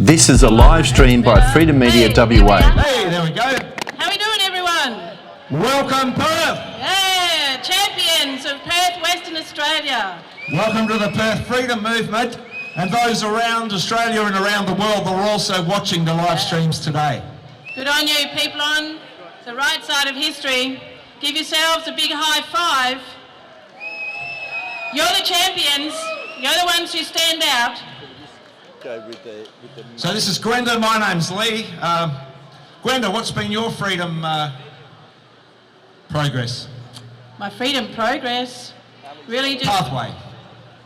This is a live stream by Freedom Media WA. Hey, there we go. How are we doing, everyone? Welcome, Perth. Yeah, champions of Perth, Western Australia. Welcome to the Perth Freedom Movement and those around Australia and around the world that are also watching the live streams today. Good on you, people on the right side of history. Give yourselves a big high five. You're the champions. You're the ones who stand out. So this is Gwenda, my name's Lee. Gwenda, what's been your freedom progress? My freedom progress, really just Pathway.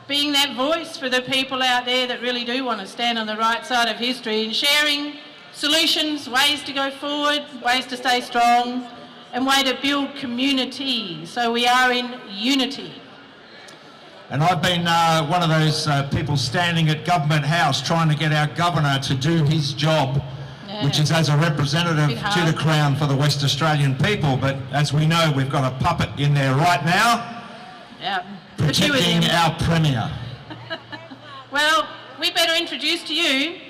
being that voice for the people out there that really do want to stand on the right side of history and sharing solutions, ways to go forward, ways to stay strong, and way to build community so we are in unity. And I've been one of those people standing at Government House trying to get our governor to do his job, which is as a representative to the Crown for the West Australian people. But as we know, we've got a puppet in there right now, protecting our Premier. Well, we better introduce to you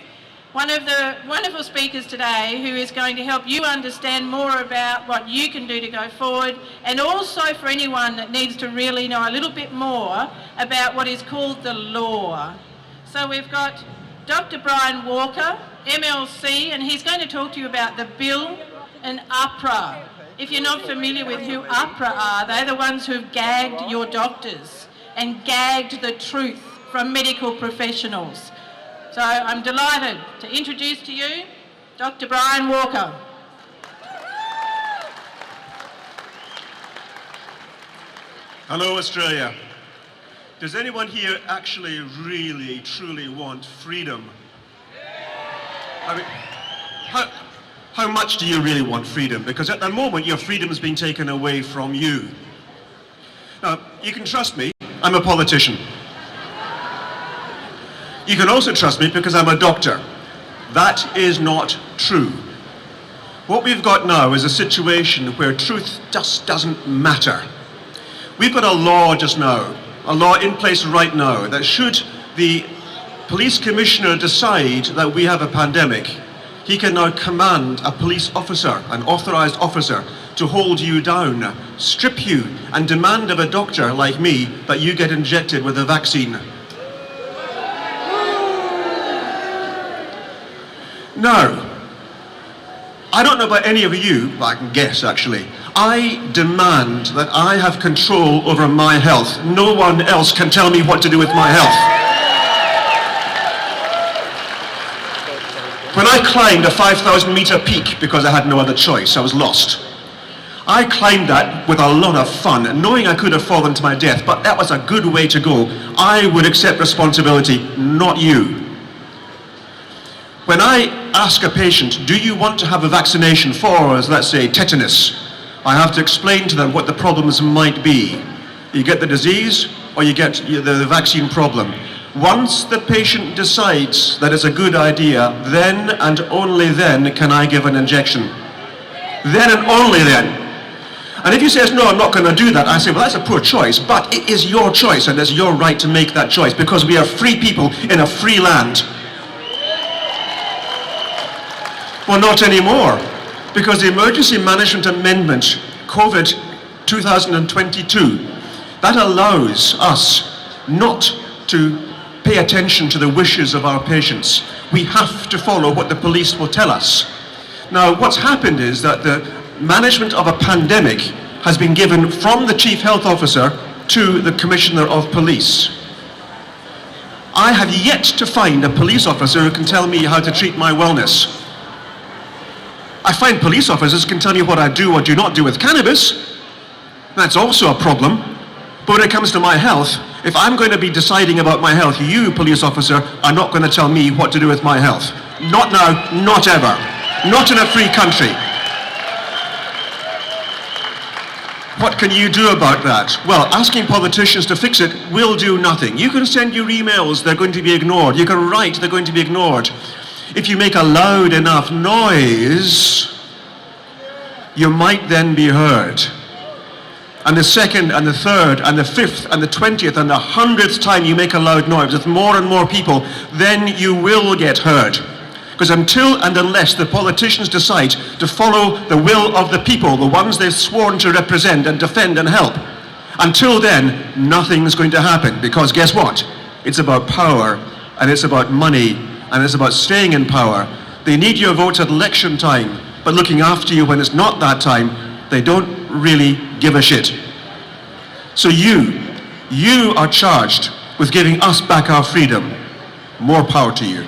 one of the wonderful speakers today who is going to help you understand more about what you can do to go forward, and also for anyone that needs to really know a little bit more about what is called the law. So we've got Dr. Brian Walker, MLC, and he's going to talk to you about the bill and APRA. If you're not familiar with who APRA are, they're the ones who've gagged your doctors and gagged the truth from medical professionals. So I'm delighted to introduce to you Dr. Brian Walker. Hello, Australia. Does anyone here actually really, truly want freedom? I mean, how much do you really want freedom? Because at the moment, your freedom is being taken away from you. Now, you can trust me, I'm a politician. You can also trust me because I'm a doctor. That is not true. What we've got now is a situation where truth just doesn't matter. We've got a law just now, a law in place right now, that should the police commissioner decide that we have a pandemic, he can now command a police officer, an authorised officer, to hold you down, strip you, and demand of a doctor like me that you get injected with a vaccine. Now, I don't know about any of you, but I can guess actually. I demand that I have control over my health. No one else can tell me what to do with my health. When I climbed a 5,000 metre peak because I had no other choice, I was lost. I climbed that with a lot of fun, knowing I could have fallen to my death, but that was a good way to go. I would accept responsibility, not you. When I ask a patient, do you want to have a vaccination for, let's say, tetanus, I have to explain to them what the problems might be. You get the disease or you get the vaccine problem. Once the patient decides that it's a good idea, then and only then can I give an injection. Then and only then. And if he says, no, I'm not going to do that, I say, well, that's a poor choice, but it is your choice and it's your right to make that choice because we are free people in a free land. Well, not anymore, because the Emergency Management Amendment, COVID 2022, that allows us not to pay attention to the wishes of our patients. We have to follow what the police will tell us. Now, what's happened is that the management of a pandemic has been given from the Chief Health Officer to the Commissioner of Police. I have yet to find a police officer who can tell me how to treat my wellness. I find police officers can tell me what I do or do not do with cannabis. That's also a problem. But when it comes to my health, if I'm going to be deciding about my health, you, police officer, are not going to tell me what to do with my health. Not now, not ever. Not in a free country. What can you do about that? Well, asking politicians to fix it will do nothing. You can send your emails, they're going to be ignored. You can write, they're going to be ignored. If you make a loud enough noise, you might then be heard. And the second and the third and the fifth and the 20th and the 100th time you make a loud noise with more and more people, then you will get heard. Because until and unless the politicians decide to follow the will of the people, the ones they've sworn to represent and defend and help, until then, nothing's going to happen. Because guess what? It's about power, and it's about money, and it's about staying in power. They need your votes at election time, but looking after you when it's not that time, they don't really give a shit. So you are charged with giving us back our freedom. More power to you.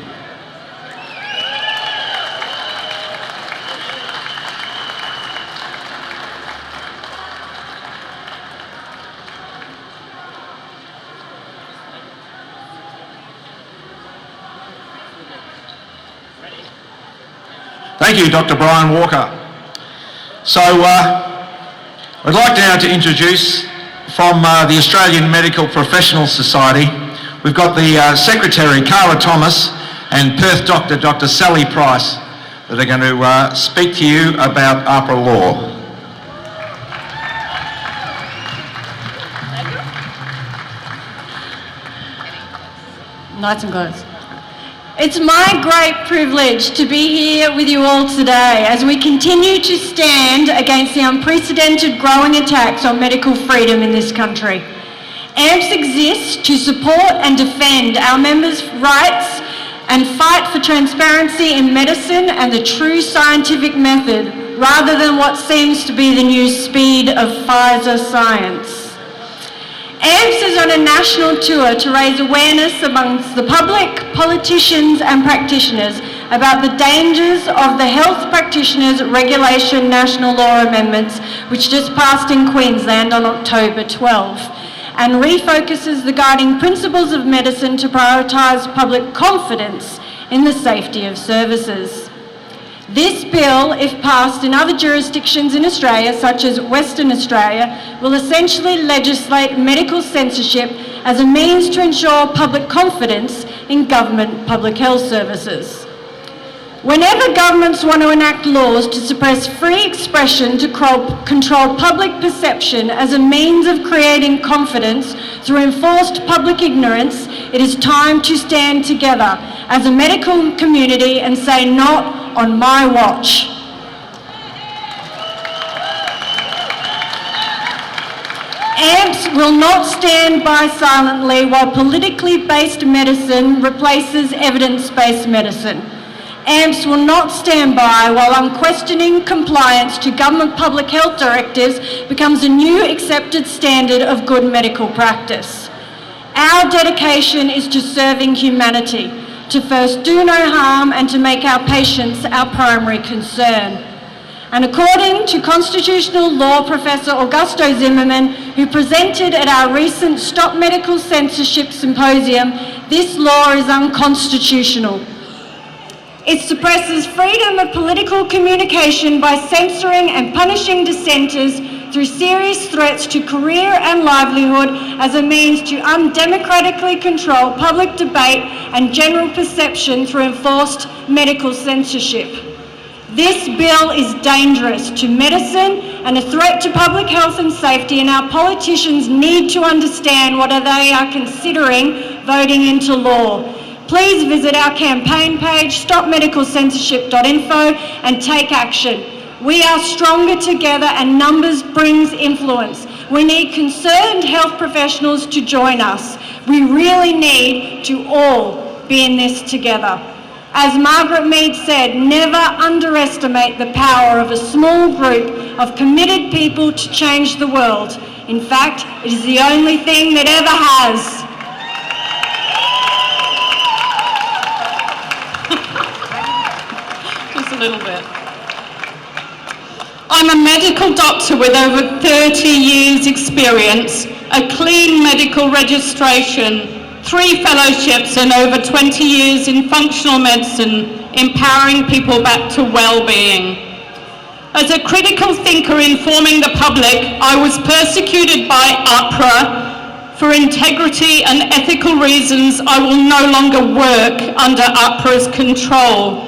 Thank you, Dr. Brian Walker. So I'd like now to introduce from the Australian Medical Professionals Society, we've got the Secretary, Carla Thomas, and Perth doctor, Dr. Sally Price, that are going to speak to you about APRA law. Nice and close. It's my great privilege to be here with you all today as we continue to stand against the unprecedented growing attacks on medical freedom in this country. AMPS exists to support and defend our members' rights and fight for transparency in medicine and the true scientific method, rather than what seems to be the new speed of Pfizer science. AMPS is on a national tour to raise awareness amongst the public, politicians and practitioners about the dangers of the Health Practitioners Regulation National Law Amendments, which just passed in Queensland on October 12, and refocuses the guiding principles of medicine to prioritise public confidence in the safety of services. This bill, if passed in other jurisdictions in Australia, such as Western Australia, will essentially legislate medical censorship as a means to ensure public confidence in government public health services. Whenever governments want to enact laws to suppress free expression to control public perception as a means of creating confidence through enforced public ignorance, it is time to stand together as a medical community and say, not on my watch. AMPS will not stand by silently while politically based medicine replaces evidence-based medicine. AMPS will not stand by while unquestioning compliance to government public health directives becomes a new accepted standard of good medical practice. Our dedication is to serving humanity, to first do no harm and to make our patients our primary concern. And according to constitutional law professor Augusto Zimmerman, who presented at our recent Stop Medical Censorship Symposium, this law is unconstitutional. It suppresses freedom of political communication by censoring and punishing dissenters through serious threats to career and livelihood as a means to undemocratically control public debate and general perception through enforced medical censorship. This bill is dangerous to medicine and a threat to public health and safety, and our politicians need to understand what they are considering voting into law. Please visit our campaign page, stopmedicalcensorship.info, and take action. We are stronger together and numbers brings influence. We need concerned health professionals to join us. We really need to all be in this together. As Margaret Mead said, never underestimate the power of a small group of committed people to change the world. In fact, it is the only thing that ever has. Just a little bit. I'm a medical doctor with over 30 years experience, a clean medical registration, 3 fellowships and over 20 years in functional medicine, empowering people back to well-being. As a critical thinker informing the public, I was persecuted by APRA. For integrity and ethical reasons, I will no longer work under APRA's control.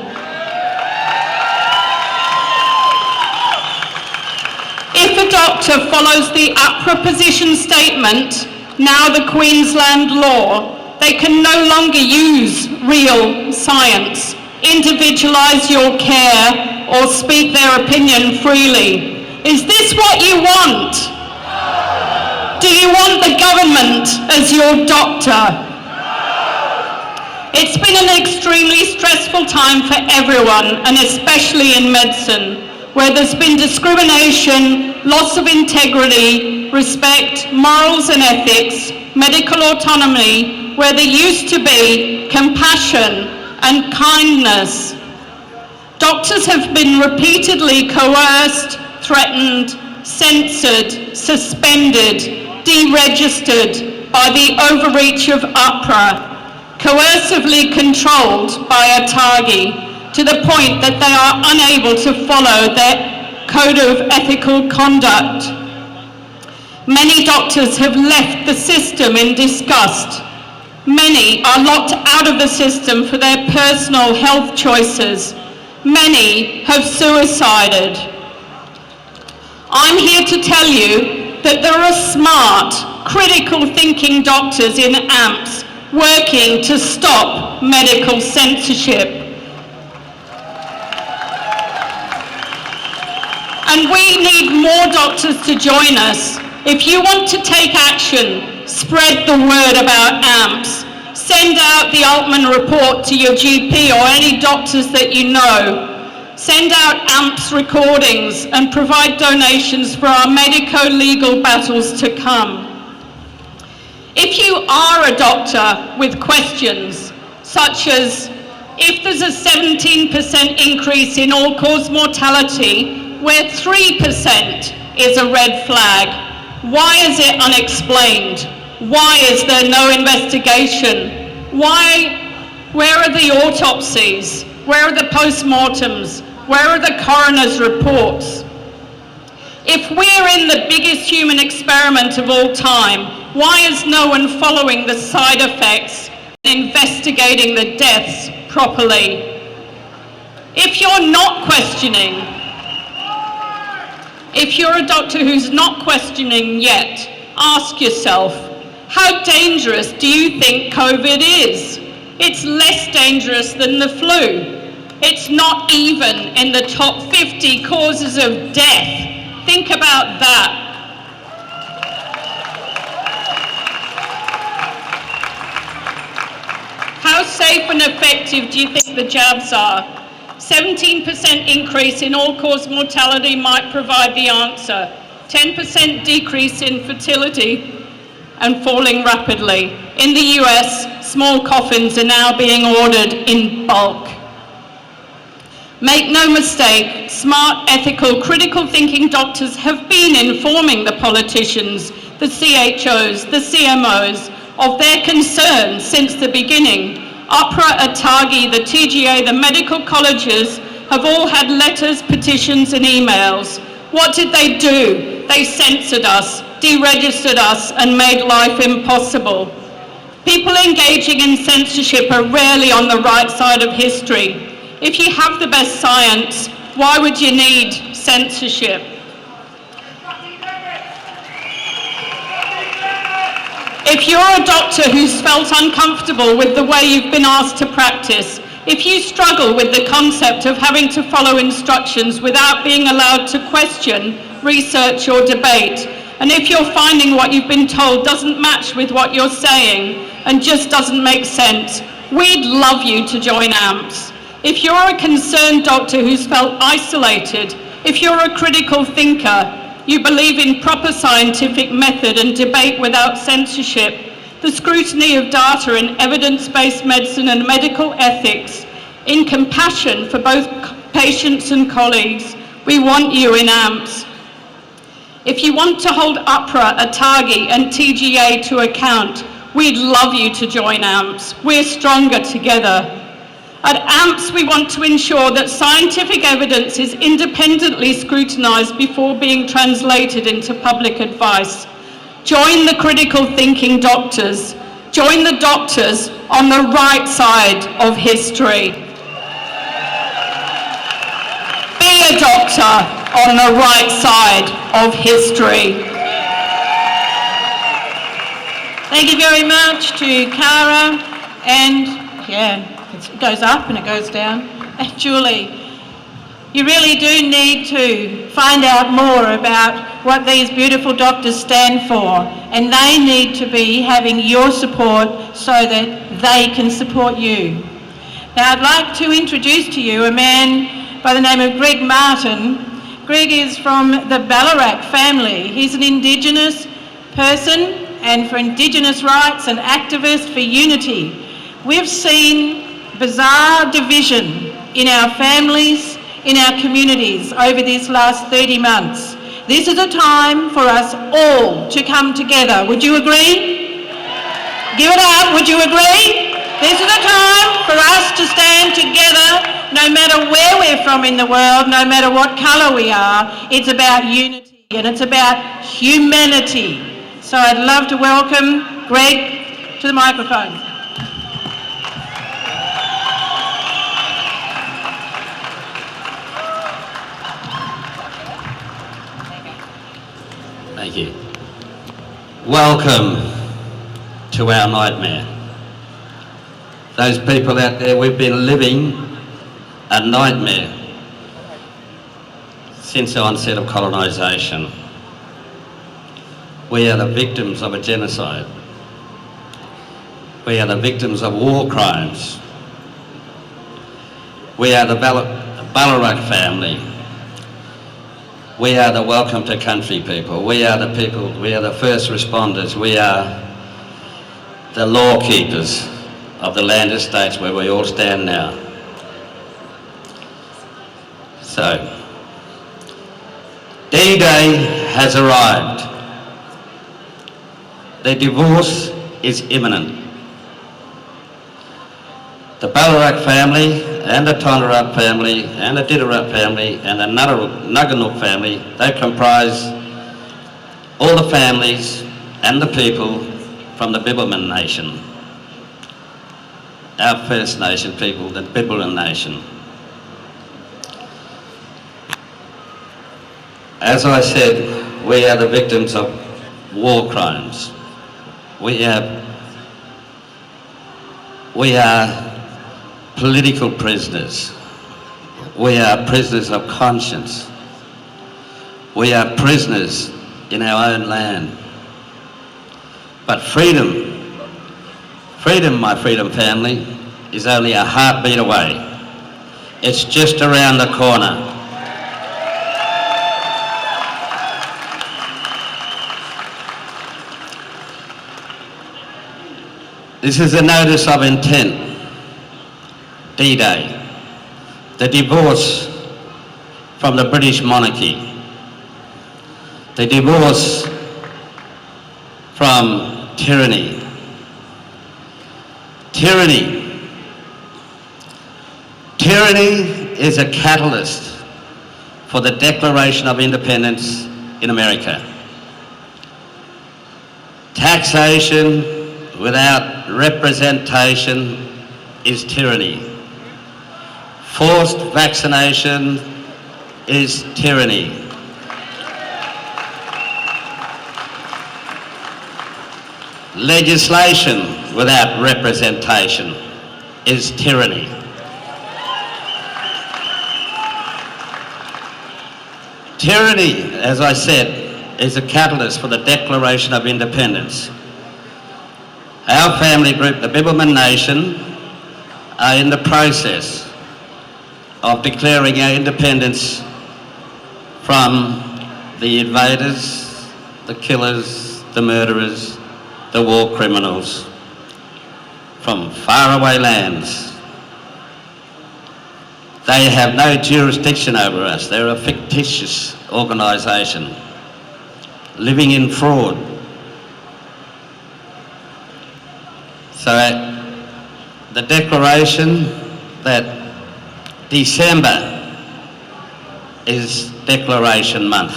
If a doctor follows the APRA position statement, now the Queensland law, they can no longer use real science. individualise your care, or speak their opinion freely. Is this what you want? Do you want the government as your doctor? It's been an extremely stressful time for everyone, and especially in medicine, where there's been discrimination, loss of integrity, respect, morals and ethics, medical autonomy, where there used to be compassion and kindness. Doctors have been repeatedly coerced, threatened, censored, suspended, deregistered by the overreach of APRA, coercively controlled by ATAGI, to the point that they are unable to follow their code of ethical conduct. Many doctors have left the system in disgust. Many are locked out of the system for their personal health choices. Many have suicided. I'm here to tell you that there are smart, critical thinking doctors in AMPS working to stop medical censorship. And we need more doctors to join us. If you want to take action, spread the word about AMPS. Send out the Altman report to your GP or any doctors that you know. Send out AMPS recordings and provide donations for our medico-legal battles to come. If you are a doctor with questions, such as if there's a 17% increase in all-cause mortality, where 3% is a red flag, why is it unexplained? Why is there no investigation? Where are the autopsies? Where are the post-mortems? Where are the coroner's reports? If we're in the biggest human experiment of all time, why is no one following the side effects and investigating the deaths properly? If you're not questioning, if you're a doctor who's not questioning yet, ask yourself, how dangerous do you think COVID is? It's less dangerous than the flu. It's not even in the top 50 causes of death. Think about that. How safe and effective do you think the jabs are? 17% increase in all-cause mortality might provide the answer. 10% decrease in fertility and falling rapidly. In the US, small coffins are now being ordered in bulk. Make no mistake, smart, ethical, critical thinking doctors have been informing the politicians, the CHOs, the CMOs of their concerns since the beginning. APRA, ATAGI, the TGA, the medical colleges have all had letters, petitions and emails. What did they do? They censored us, deregistered us and made life impossible. People engaging in censorship are rarely on the right side of history. If you have the best science, why would you need censorship? If you're a doctor who's felt uncomfortable with the way you've been asked to practice, if you struggle with the concept of having to follow instructions without being allowed to question, research or debate, and if you're finding what you've been told doesn't match with what you're saying and just doesn't make sense, we'd love you to join AMPS. If you're a concerned doctor who's felt isolated, if you're a critical thinker, you believe in proper scientific method and debate without censorship, the scrutiny of data in evidence-based medicine and medical ethics, in compassion for both patients and colleagues, we want you in AMPS. If you want to hold APRA, ATAGI and TGA to account, we'd love you to join AMPS. We're stronger together. At AMPS, we want to ensure that scientific evidence is independently scrutinised before being translated into public advice. Join the critical thinking doctors. Join the doctors on the right side of history. Be a doctor on the right side of history. Thank you very much to Cara, and yeah, it goes up and it goes down. Julie, you really do need to find out more about what these beautiful doctors stand for, and they need to be having your support so that they can support you. Now I'd like to introduce to you a man by the name of Greg Martin. Greg is from the Ballarat family. He's an Indigenous person and for Indigenous rights, an activist for unity. We've seen bizarre division in our families, in our communities over this last 30 months. This is a time for us all to come together. Would you agree? Give it up, would you agree? This is a time for us to stand together, no matter where we're from in the world, no matter what colour we are. It's about unity and it's about humanity. So I'd love to welcome Greg to the microphone. Thank you. Welcome to our nightmare. Those people out there, we've been living a nightmare since the onset of colonisation. We are the victims of a genocide. We are the victims of war crimes. We are the Ballarat family. We are the welcome to country people. We are the people, we are the first responders. We are the law keepers of the land estates where we all stand now. So, D-Day has arrived. The divorce is imminent. The Ballarat family and the Tonderat family and the Diderat family and the Nugganuk family, they comprise all the families and the people from the Bibbulmun Nation. Our First Nation people, the Bibbulmun Nation. As I said, we are the victims of war crimes. We are political prisoners. We are prisoners of conscience. We are prisoners in our own land. But freedom, my freedom family, is only a heartbeat away. It's just around the corner. This is a notice of intent, D-Day, the divorce from the British monarchy, the divorce from tyranny. Tyranny is a catalyst for the Declaration of Independence in America. Taxation without representation is tyranny. Forced vaccination is tyranny. Legislation without representation is tyranny. Tyranny, as I said, is a catalyst for the Declaration of Independence. Our family group, the Bibbulmun Nation, are in the process of declaring our independence from the invaders, the killers, the murderers, the war criminals from faraway lands. They have no jurisdiction over us. They're a fictitious organisation living in fraud. So the declaration that December is Declaration Month.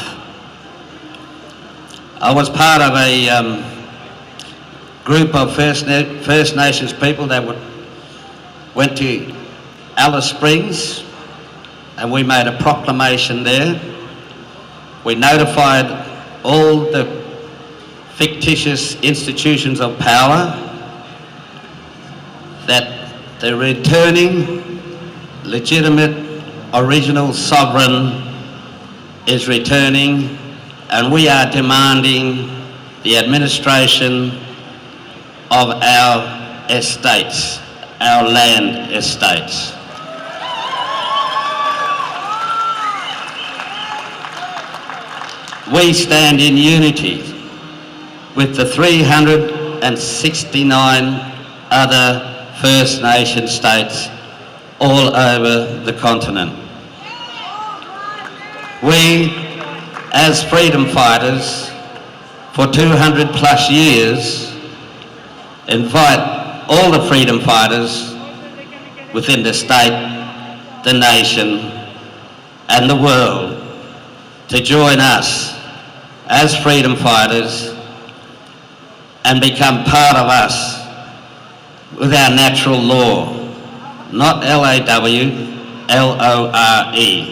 I was part of a group of First Nations people that went to Alice Springs, and we made a proclamation there. We notified all the fictitious institutions of power that they're returning legitimate original sovereign is returning, and we are demanding the administration of our estates, our land estates. We stand in unity with the 369 other First Nation states all over the continent. We, as freedom fighters for 200 plus years, invite all the freedom fighters within the state, the nation, and the world to join us as freedom fighters and become part of us with our natural law, not L-A-W, L-O-R-E.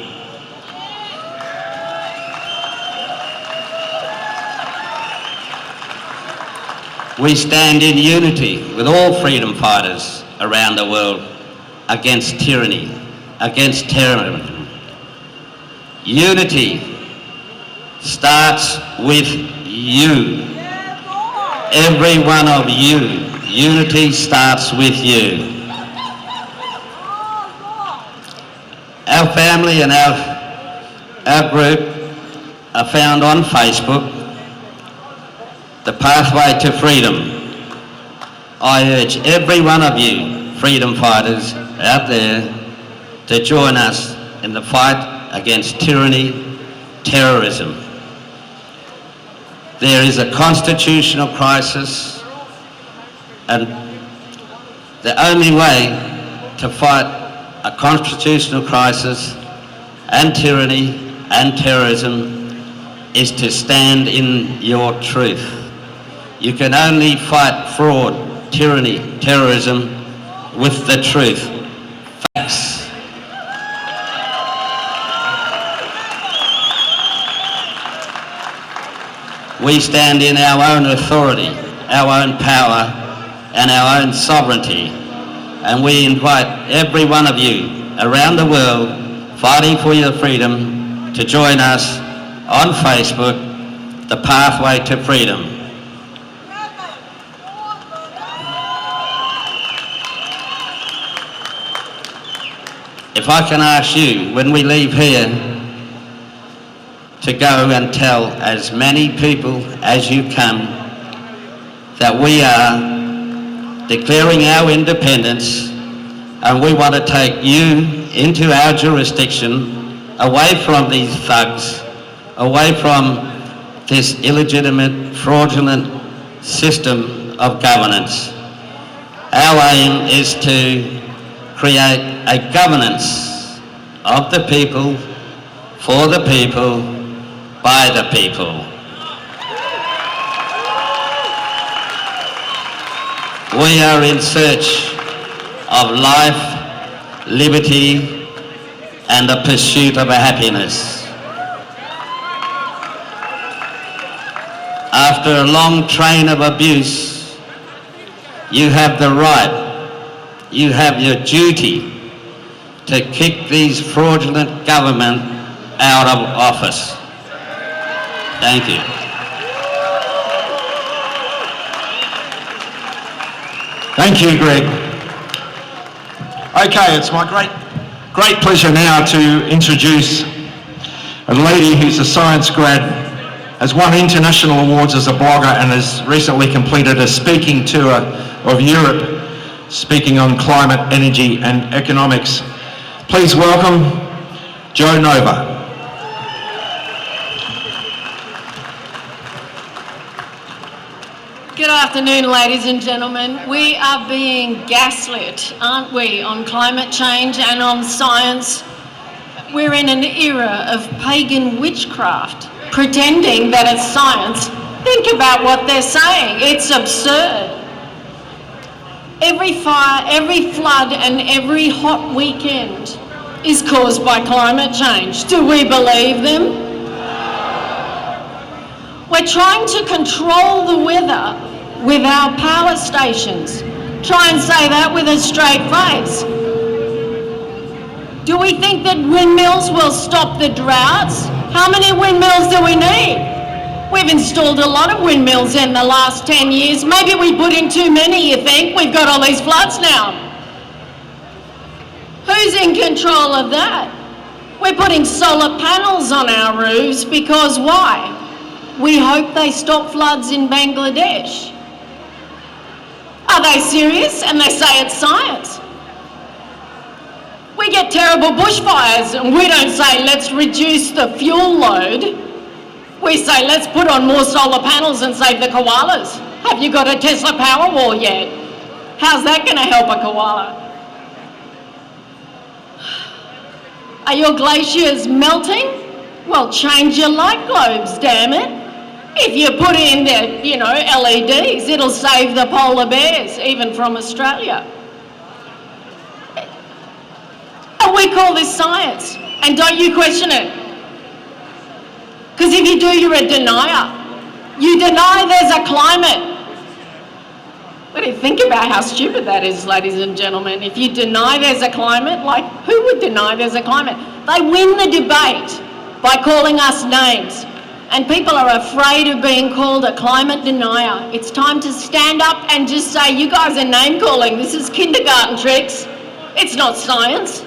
We stand in unity with all freedom fighters around the world against tyranny, against terrorism. Unity starts with you. Every one of you. Unity starts with you. Our family and our group are found on Facebook, The Pathway to Freedom. I urge every one of you, freedom fighters out there, to join us in the fight against tyranny, terrorism. There is a constitutional crisis, and the only way to fight a constitutional crisis and tyranny and terrorism is to stand in your truth. You can only fight fraud, tyranny, terrorism with the truth, facts. We stand in our own authority, our own power, and our own sovereignty. And we invite every one of you around the world fighting for your freedom to join us on Facebook, The Pathway to Freedom. If I can ask you, when we leave here, to go and tell as many people as you can that we are declaring our independence and we want to take you into our jurisdiction, away from these thugs, away from this illegitimate, fraudulent system of governance. Our aim is to create a governance of the people, for the people, by the people. We are in search of life, liberty, and the pursuit of a happiness. After a long train of abuse, you have the right, you have your duty to kick these fraudulent government out of office. Thank you. Thank you, Greg. Okay, it's my great pleasure now to introduce a lady who's a science grad, has won international awards as a blogger and has recently completed a speaking tour of Europe, speaking on climate, energy and economics. Please welcome Jo Nova. Good afternoon, ladies and gentlemen. We are being gaslit, aren't we, on climate change and on science? We're in an era of pagan witchcraft, pretending that it's science. Think about what they're saying. It's absurd. Every fire, every flood and every hot weekend is caused by climate change. Do we believe them? We're trying to control the weather with our power stations. Try and say that with a straight face. Do we think that windmills will stop the droughts? How many windmills do we need? We've installed a lot of windmills in the last 10 years. Maybe we put in too many, you think? We've got all these floods now. Who's in control of that? We're putting solar panels on our roofs because why? We hope they stop floods in Bangladesh. Are they serious? And they say it's science. We get terrible bushfires and we don't say let's reduce the fuel load. We say let's put on more solar panels and save the koalas. Have you got a Tesla Powerwall yet? How's that going to help a koala? Are your glaciers melting? Well, change your light globes, damn it. If you put in the, LEDs, it'll save the polar bears, even from Australia. And we call this science. And don't you question it. Because if you do, you're a denier. You deny there's a climate. What do you think about how stupid that is, ladies and gentlemen? If you deny there's a climate, like who would deny there's a climate? They win the debate by calling us names. And people are afraid of being called a climate denier. It's time to stand up and just say, you guys are name calling. This is kindergarten tricks. It's not science.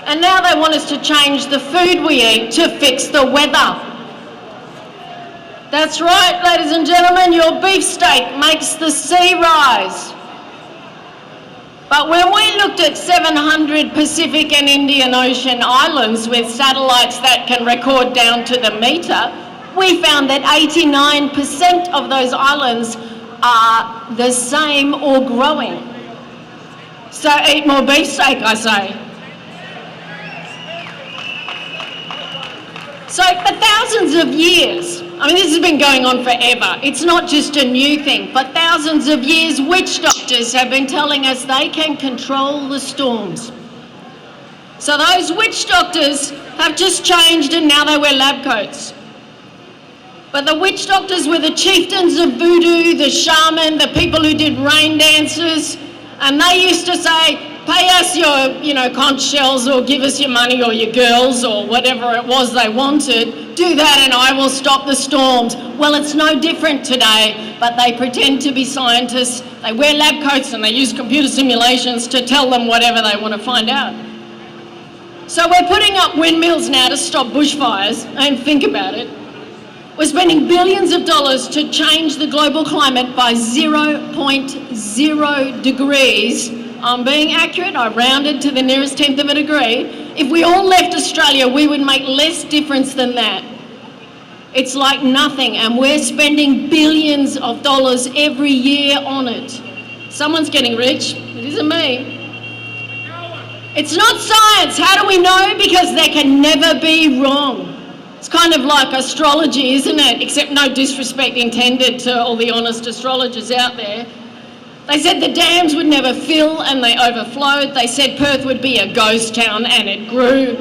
And now they want us to change the food we eat to fix the weather. That's right, ladies and gentlemen, your beefsteak makes the sea rise. But when we looked at 700 Pacific and Indian Ocean islands with satellites that can record down to the metre, we found that 89% of those islands are the same or growing. So eat more beefsteak, I say. So for thousands of years, this has been going on forever. It's not just a new thing. For thousands of years, witch doctors have been telling us they can control the storms. So those witch doctors have just changed and now they wear lab coats. But the witch doctors were the chieftains of voodoo, the shaman, the people who did rain dances, and they used to say, pay us your, conch shells or give us your money or your girls or whatever it was they wanted. Do that and I will stop the storms. Well, it's no different today, but they pretend to be scientists. They wear lab coats and they use computer simulations to tell them whatever they want to find out. So we're putting up windmills now to stop bushfires, and think about it. We're spending billions of dollars to change the global climate by 0.0 degrees. I'm being accurate, I rounded to the nearest tenth of a degree. If we all left Australia, we would make less difference than that. It's like nothing, and we're spending billions of dollars every year on it. Someone's getting rich, it isn't me. It's not science, how do we know? Because they can never be wrong. It's kind of like astrology, isn't it? Except no disrespect intended to all the honest astrologers out there. They said the dams would never fill and they overflowed. They said Perth would be a ghost town and it grew.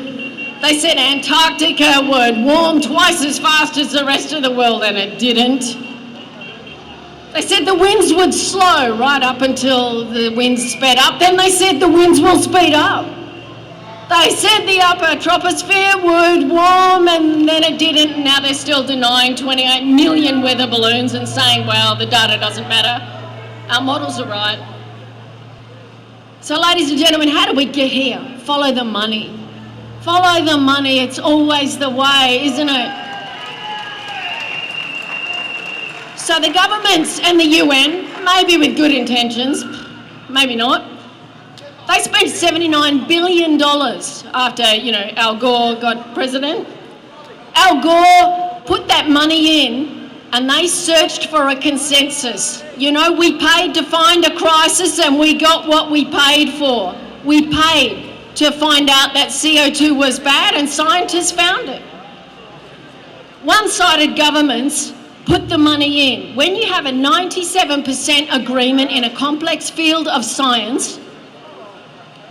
They said Antarctica would warm twice as fast as the rest of the world and it didn't. They said the winds would slow right up until the winds sped up. Then they said the winds will speed up. They said the upper troposphere would warm and then it didn't. Now they're still denying 28 million weather balloons and saying, well, the data doesn't matter. Our models are right. So ladies and gentlemen, how do we get here? Follow the money. Follow the money, it's always the way, isn't it? So the governments and the UN, maybe with good intentions, maybe not, they spent $79 billion after, Al Gore got president. Al Gore put that money in and they searched for a consensus. We paid to find a crisis and we got what we paid for. We paid to find out that CO2 was bad and scientists found it. One-sided governments put the money in. When you have a 97% agreement in a complex field of science,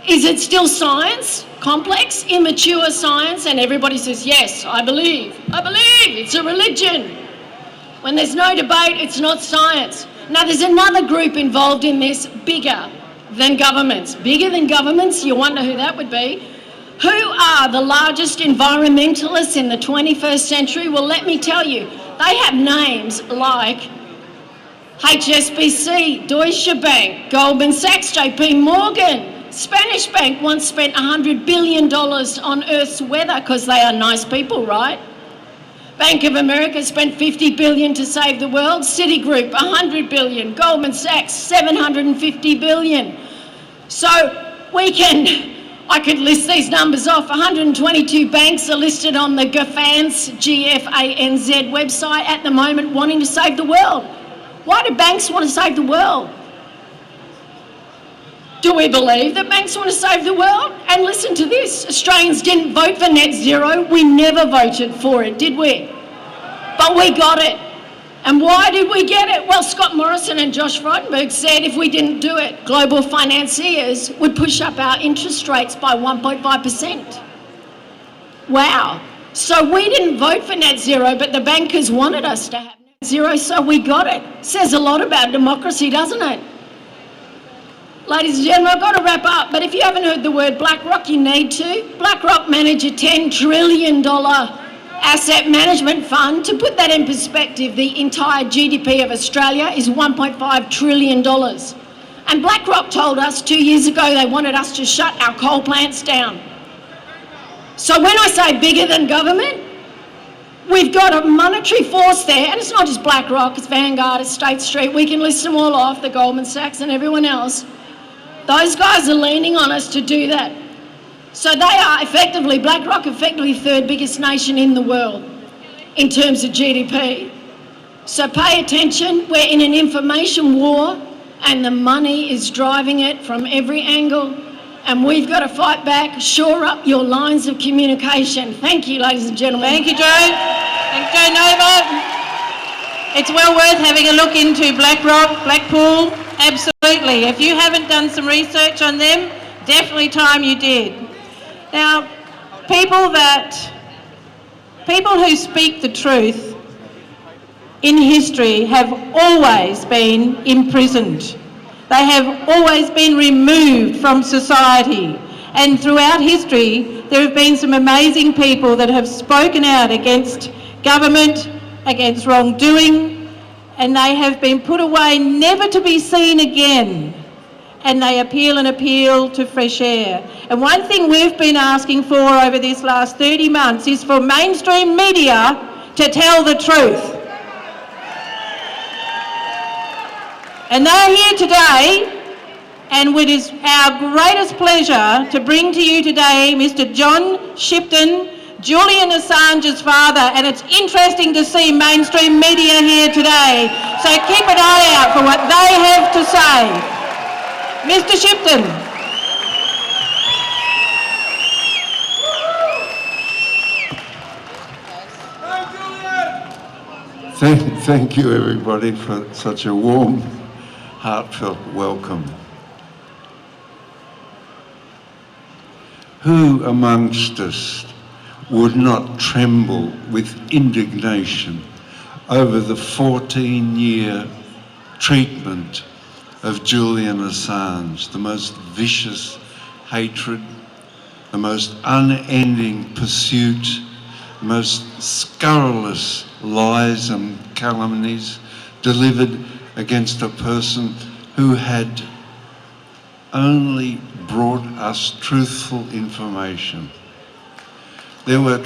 is it still science? Complex, immature science? And everybody says, yes, I believe, it's a religion. When there's no debate, it's not science. Now, there's another group involved in this, bigger than governments. Bigger than governments, you wonder who that would be. Who are the largest environmentalists in the 21st century? Well, let me tell you, they have names like HSBC, Deutsche Bank, Goldman Sachs, JP Morgan. Spanish Bank once spent $100 billion on Earth's weather because they are nice people, right? Bank of America spent $50 billion to save the world. Citigroup, $100 billion. Goldman Sachs, $750 billion. So I could list these numbers off. 122 banks are listed on the GAFANZ, G-F-A-N-Z website at the moment wanting to save the world. Why do banks want to save the world? Do we believe that banks want to save the world? And listen to this, Australians didn't vote for net zero. We never voted for it, did we? But we got it. And why did we get it? Well, Scott Morrison and Josh Frydenberg said if we didn't do it, global financiers would push up our interest rates by 1.5%. Wow. So we didn't vote for net zero, but the bankers wanted us to have net zero, so we got it. Says a lot about democracy, doesn't it? Ladies and gentlemen, I've got to wrap up, but if you haven't heard the word BlackRock, you need to. BlackRock manage a $10 trillion asset management fund. To put that in perspective, the entire GDP of Australia is $1.5 trillion. And BlackRock told us 2 years ago they wanted us to shut our coal plants down. So when I say bigger than government, we've got a monetary force there, and it's not just BlackRock, it's Vanguard, it's State Street, we can list them all off, the Goldman Sachs and everyone else. Those guys are leaning on us to do that. So they are effectively, BlackRock, effectively third biggest nation in the world in terms of GDP. So pay attention, we're in an information war and the money is driving it from every angle, and we've got to fight back, shore up your lines of communication. Thank you, ladies and gentlemen. Thank you, Jo. Thanks, Jo Nova. It's well worth having a look into BlackRock, Blackpool, absolutely. If you haven't done some research on them, definitely time you did. Now, people who speak the truth in history have always been imprisoned. They have always been removed from society. And throughout history, there have been some amazing people that have spoken out against government, against wrongdoing, and they have been put away never to be seen again. And they appeal to fresh air. And one thing we've been asking for over this last 30 months is for mainstream media to tell the truth. And they're here today, and it is our greatest pleasure to bring to you today Mr. John Shipton, Julian Assange's father, and it's interesting to see mainstream media here today. So keep an eye out for what they have to say. Mr. Shipton. Thank you, everybody, for such a warm, heartfelt welcome. Who amongst us would not tremble with indignation over the 14-year treatment of Julian Assange, the most vicious hatred, the most unending pursuit, the most scurrilous lies and calumnies delivered against a person who had only brought us truthful information. There were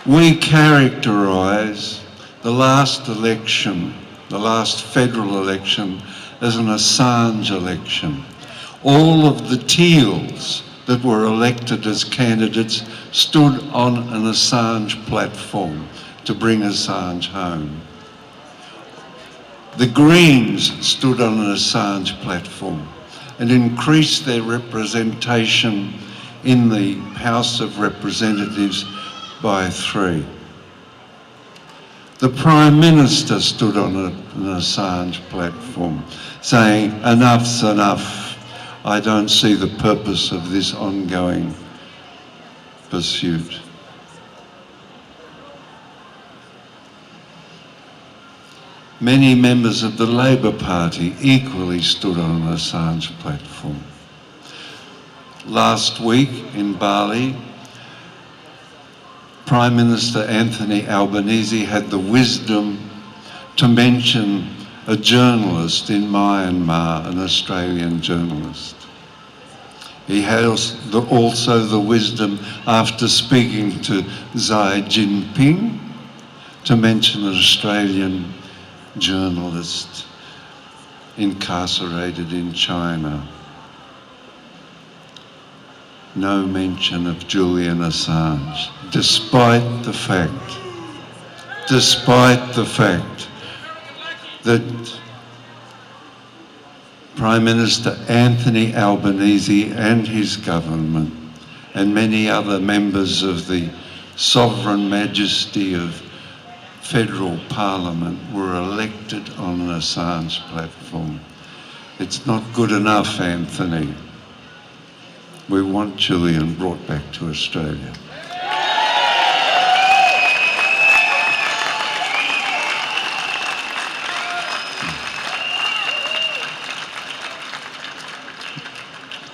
we characterise the last election, the last federal election, as an Assange election. All of the teals that were elected as candidates stood on an Assange platform to bring Assange home. The Greens stood on an Assange platform and increased their representation in the House of Representatives by 3. The Prime Minister stood on an Assange platform saying, enough's enough. I don't see the purpose of this ongoing pursuit. Many members of the Labor Party equally stood on an Assange platform. Last week in Bali, Prime Minister Anthony Albanese had the wisdom to mention a journalist in Myanmar, an Australian journalist. He had also the wisdom, after speaking to Xi Jinping, to mention an Australian journalist incarcerated in China. No mention of Julian Assange, despite the fact that Prime Minister Anthony Albanese and his government and many other members of the sovereign majesty of federal parliament were elected on an Assange platform. It's not good enough, Anthony. We want Julian brought back to Australia.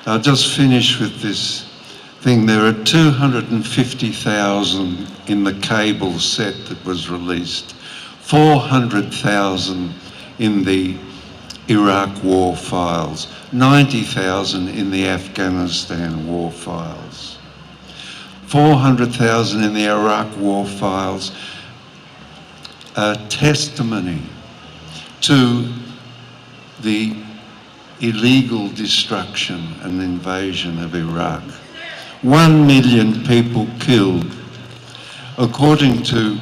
I'll just finish with this thing. There are 250,000 in the cable set that was released, 400,000 in the Iraq war files, 90,000 in the Afghanistan war files. 400,000 in the Iraq war files are testimony to the illegal destruction and invasion of Iraq. 1 million people killed. According to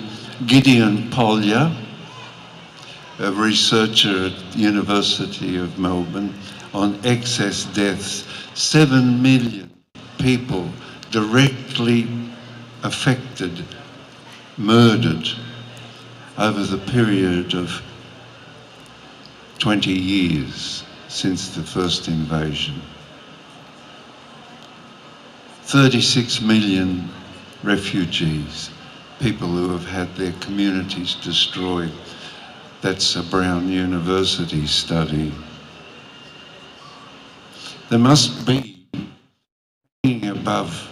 Gideon Polya, a researcher at the University of Melbourne, on excess deaths, 7 million people directly affected, murdered over the period of 20 years since the first invasion. 36 million refugees, people who have had their communities destroyed. That's a Brown University study. There must be, above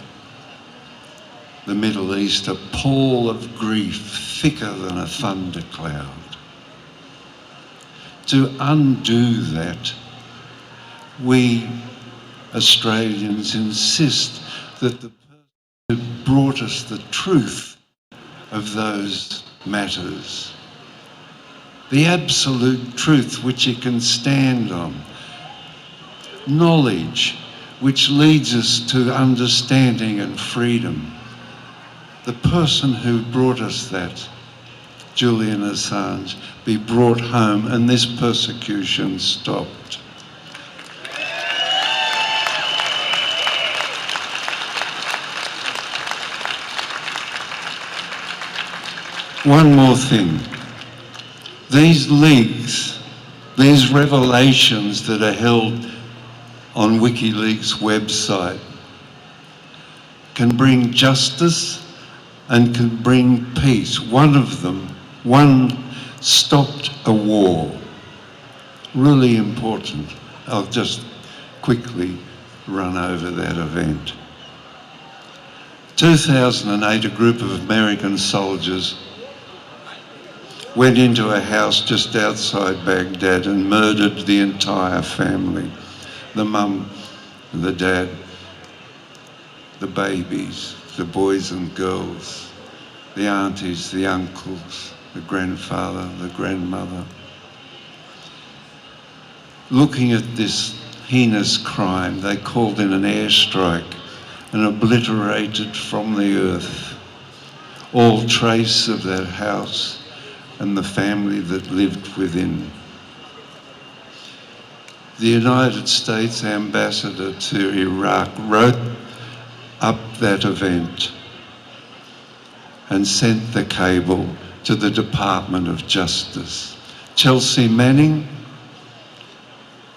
the Middle East, a pall of grief thicker than a thundercloud. To undo that, we Australians insist that the person who brought us the truth of those matters, the absolute truth which he can stand on, knowledge which leads us to understanding and freedom. The person who brought us that, Julian Assange, be brought home and this persecution stopped. One more thing. These leaks, these revelations that are held on WikiLeaks' website can bring justice and can bring peace. One stopped a war. Really important. I'll just quickly run over that event. 2008, a group of American soldiers went into a house just outside Baghdad and murdered the entire family. The mum, the dad, the babies, the boys and girls, the aunties, the uncles, the grandfather, the grandmother. Looking at this heinous crime, they called in an airstrike and obliterated from the earth all trace of that house and the family that lived within. The United States ambassador to Iraq wrote up that event and sent the cable to the Department of Justice. Chelsea Manning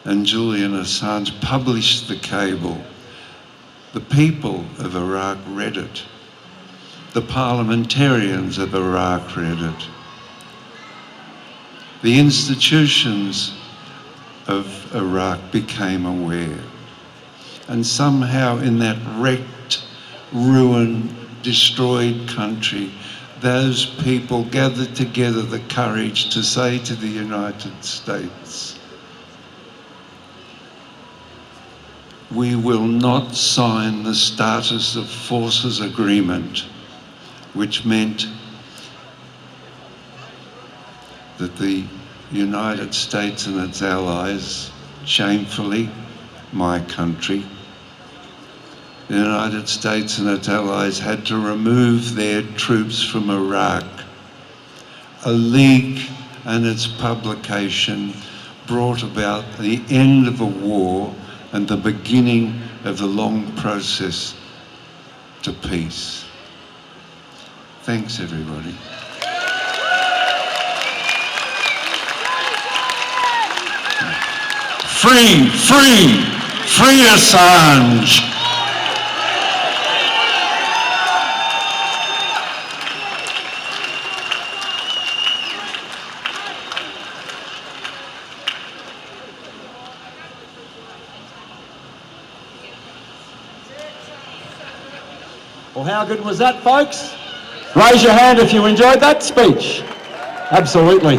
and Julian Assange published the cable. The people of Iraq read it. The parliamentarians of Iraq read it. the institutions of Iraq became aware. And somehow in that wrecked, ruined, destroyed country, those people gathered together the courage to say to the United States, we will not sign the Status of Forces Agreement, which meant that the United States and its allies, shamefully, my country, the United States and its allies had to remove their troops from Iraq. A leak and its publication brought about the end of a war and the beginning of the long process to peace. Thanks, everybody. Free, free, free Assange. Well, how good was that, folks? Raise your hand if you enjoyed that speech. Absolutely.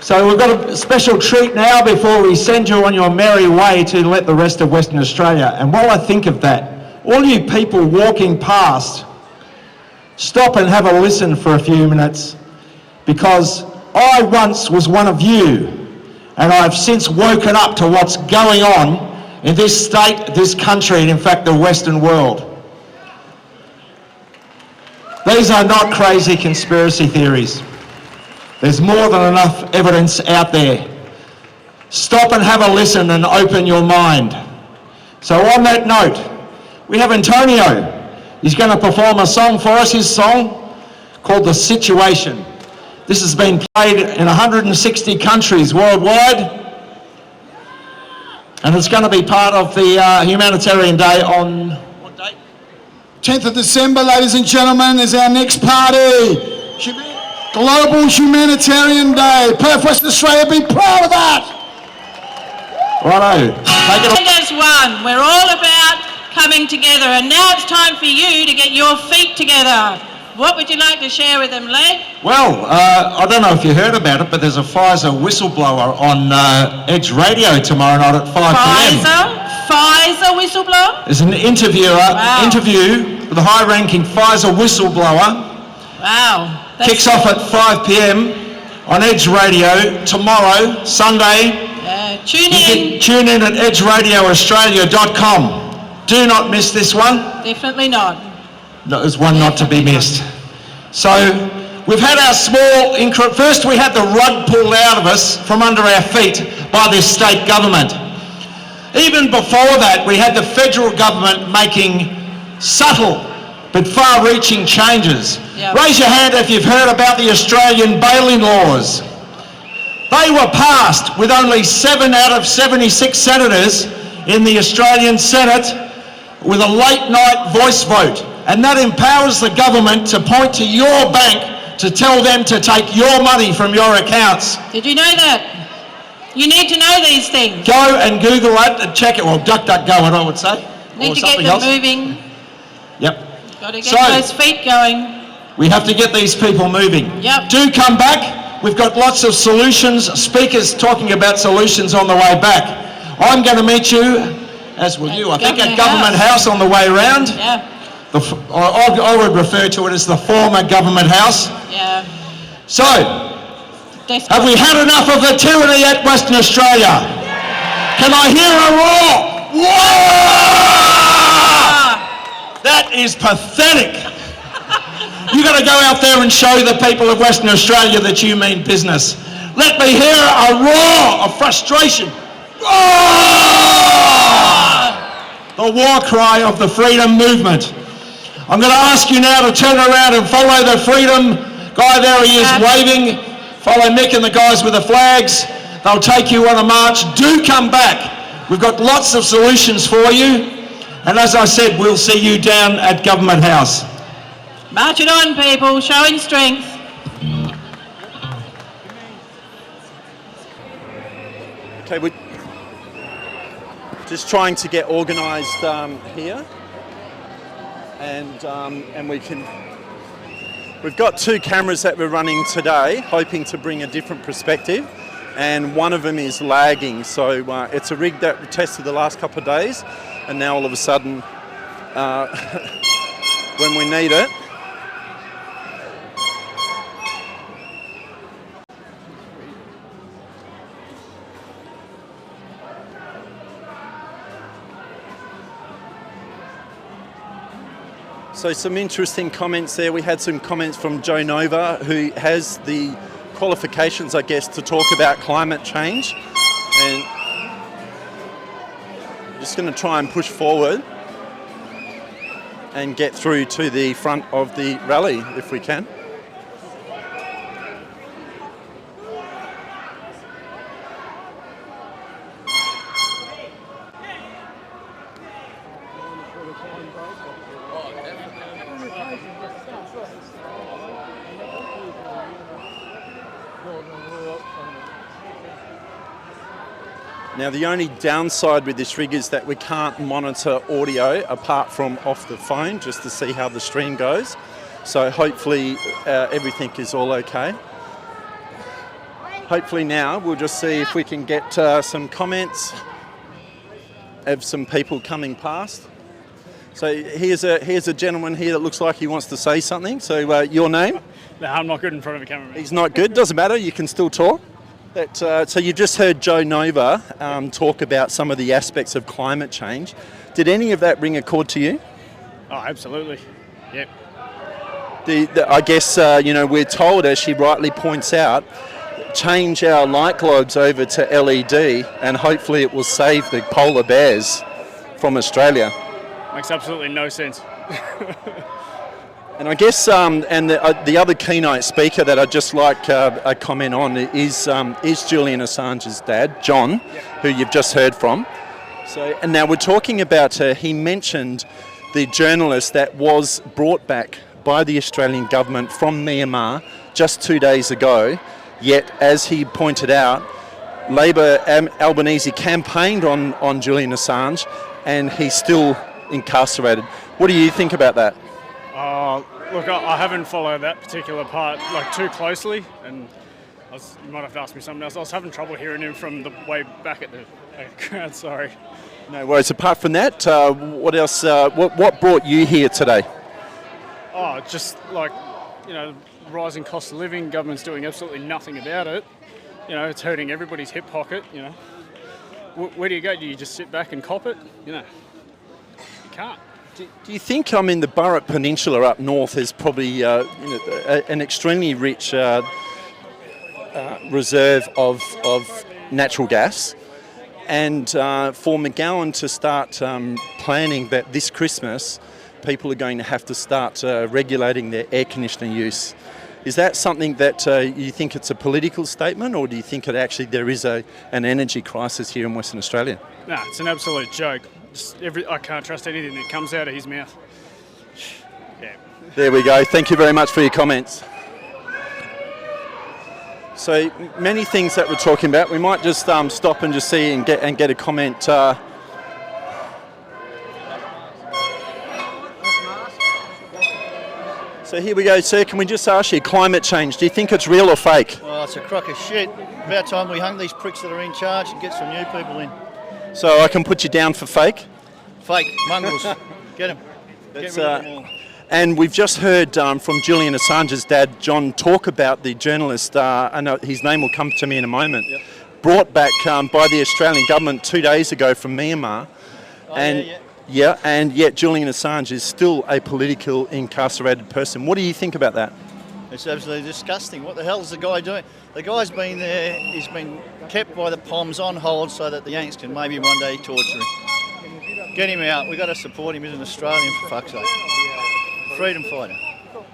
So we've got a special treat now before we send you on your merry way to let the rest of Western Australia. And while I think of that, all you people walking past, stop and have a listen for a few minutes, because I once was one of you, and I've since woken up to what's going on in this state, this country, and in fact the Western world. These are not crazy conspiracy theories. There's more than enough evidence out there. Stop and have a listen and open your mind. So on that note, we have Antonio. He's going to perform a song for us, his song called The Situation. This has been played in 160 countries worldwide, and it's going to be part of the Humanitarian Day on, what date? 10th of December, ladies and gentlemen, is our next party. Global Humanitarian Day. Perth, Western Australia, be proud of that. Righto. Take it As one, we're all about coming together, and now it's time for you to get your feet together. What would you like to share with them, Leg? Well, I don't know if you heard about it, but there's a Pfizer whistleblower on Edge Radio tomorrow night at 5 p.m. Pfizer whistleblower? There's an interview with a high-ranking Pfizer whistleblower. Wow. Kicks off at 5 p.m. on Edge Radio tomorrow, Sunday. Tune in at edgeradioaustralia.com. Do not miss this one. Definitely not. No, there's one not to be missed. So we've had our small first we had the rug pulled out of us from under our feet by this state government. Even before that, we had the federal government making subtle but far-reaching changes. Yep. Raise your hand if you've heard about the Australian bail-in laws. They were passed with only 7 out of 76 senators in the Australian Senate with a late-night voice vote. And that empowers the government to point to your bank to tell them to take your money from your accounts. Did you know that? You need to know these things. Go and Google it and check it. Well, DuckDuckGo it, I would say. Need to get them moving. Yep. Got to get those feet going. We have to get these people moving. Yep. Do come back. We've got lots of solutions, speakers talking about solutions on the way back. I'm going to meet you, as will you, I think, at Government House on the way round. Yeah. I would refer to it as the former Government House. Yeah. So, have we had enough of the tyranny at Western Australia? Can I hear a roar? Whoa! That is pathetic. You've got to go out there and show the people of Western Australia that you mean business. Let me hear a roar of frustration. Roar! The war cry of the freedom movement. I'm going to ask you now to turn around and follow the freedom guy. There he is waving. Follow Mick and the guys with the flags. They'll take you on a march. Do come back. We've got lots of solutions for you. And as I said, we'll see you down at Government House. March it on, people, showing strength. Okay, we're just trying to get organised here, and we've got 2 cameras that we're running today, hoping to bring a different perspective, and one of them is lagging. So it's a rig that we tested the last couple of days, and now all of a sudden, when we need it. So some interesting comments there. We had some comments from Joe Nova, who has the qualifications, I guess, to talk about climate change. And I'm just going to try and push forward and get through to the front of the rally if we can. Now, the only downside with this rig is that we can't monitor audio apart from off the phone, just to see how the stream goes. So hopefully everything is all okay. Hopefully now we'll just see if we can get some comments of some people coming past. So here's a gentleman here that looks like he wants to say something. So your name? No, I'm not good in front of a camera. He's not good, doesn't matter, you can still talk. So you just heard Joe Nova talk about some of the aspects of climate change. Did any of that ring a chord to you? Oh, absolutely. Yep. I guess, we're told, as she rightly points out, change our light globes over to LED and hopefully it will save the polar bears from Australia. Makes absolutely no sense. And I guess, the other keynote speaker that I'd just like a comment on is Julian Assange's dad, John, who you've just heard from. So, and now we're talking about, he mentioned the journalist that was brought back by the Australian government from Myanmar just 2 days ago. Yet, as he pointed out, Labor Albanese campaigned on Julian Assange, and he's still incarcerated. What do you think about that? Look, I haven't followed that particular part too closely, and you might have to ask me something else. I was having trouble hearing him from the way back at the crowd. Sorry. No worries. Apart from that, what else? What brought you here today? Oh, just rising cost of living. Government's doing absolutely nothing about it. It's hurting everybody's hip pocket. Where do you go? Do you just sit back and cop it? You can't. Do you think, the Burrup Peninsula up north is probably an extremely rich reserve of natural gas, and for McGowan to start planning that this Christmas people are going to have to start regulating their air conditioning use, is that something that you think it's a political statement, or do you think there is an energy crisis here in Western Australia? No, it's an absolute joke. I can't trust anything that comes out of his mouth. Yeah. There we go. Thank you very much for your comments. So many things that we're talking about. We might just stop and just see and get a comment. So here we go, sir. Can we just ask you, climate change, do you think it's real or fake? Well, it's a crock of shit. About time we hung these pricks that are in charge and get some new people in. So I can put you down for fake? Fake, mongrels. Get them. Get rid of them all. And we've just heard from Julian Assange's dad, John, talk about the journalist, I know his name will come to me in a moment, brought back by the Australian government 2 days ago from Myanmar. And yet Julian Assange is still a political incarcerated person. What do you think about that? It's absolutely disgusting. What the hell is the guy doing? The guy's been there, he's been kept by the POMs on hold so that the Yanks can maybe one day torture him. Get him out. We've got to support him. He's an Australian, for fuck's sake. Freedom fighter.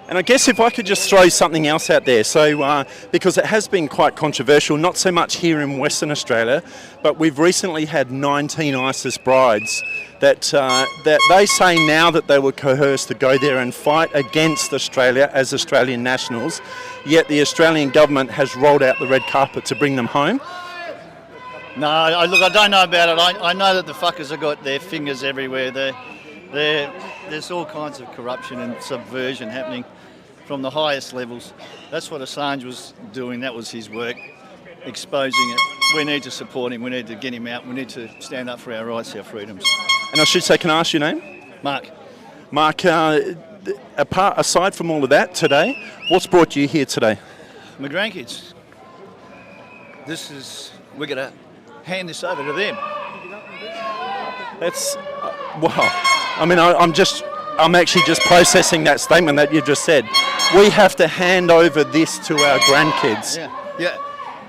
And I guess if I could just throw something else out there, so because it has been quite controversial, not so much here in Western Australia, but we've recently had 19 ISIS brides that they say now that they were coerced to go there and fight against Australia as Australian nationals, yet the Australian government has rolled out the red carpet to bring them home. No, look, I don't know about it. I know that the fuckers have got their fingers everywhere. There's all kinds of corruption and subversion happening from the highest levels. That's what Assange was doing. That was his work, exposing it. We need to support him. We need to get him out. We need to stand up for our rights, our freedoms. And I should say, can I ask your name? Mark. Mark, aside from all of that today, what's brought you here today? My grandkids. We're going to hand this over to them. That's, wow. I mean, I'm actually just processing that statement that you just said. We have to hand over this to our grandkids. Yeah.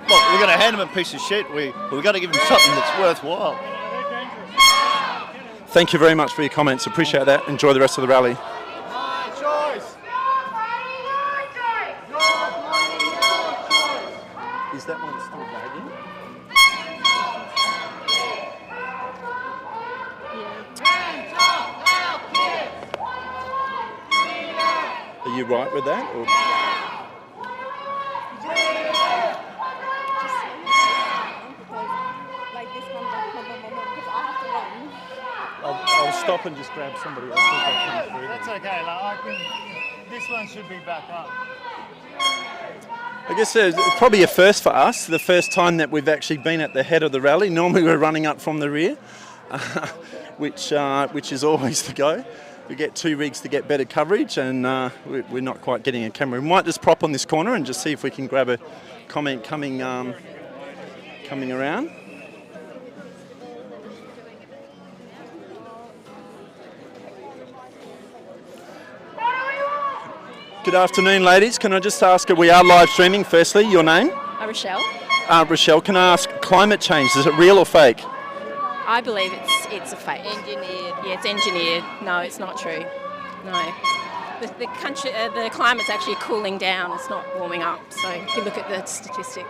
Look, we're going to hand them a piece of shit. We've got to give them something that's worthwhile. Thank you very much for your comments. Appreciate that. Enjoy the rest of the rally. Is that one still lagging? Are you right with that? Or? I'll stop and just grab somebody else. That's okay. This one should be back up. I guess it's probably a first for us, the first time that we've actually been at the head of the rally. Normally we're running up from the rear, which is always the go. We get 2 rigs to get better coverage, and we're not quite getting a camera. We might just prop on this corner and just see if we can grab a comment coming around. Good afternoon, ladies. Can I just ask, we are live streaming, firstly, your name? Rochelle. Rochelle, can I ask, climate change, is it real or fake? I believe it's a fake. Engineered. Yeah, it's engineered. No, it's not true. No. The climate's actually cooling down. It's not warming up. So if you look at the statistics.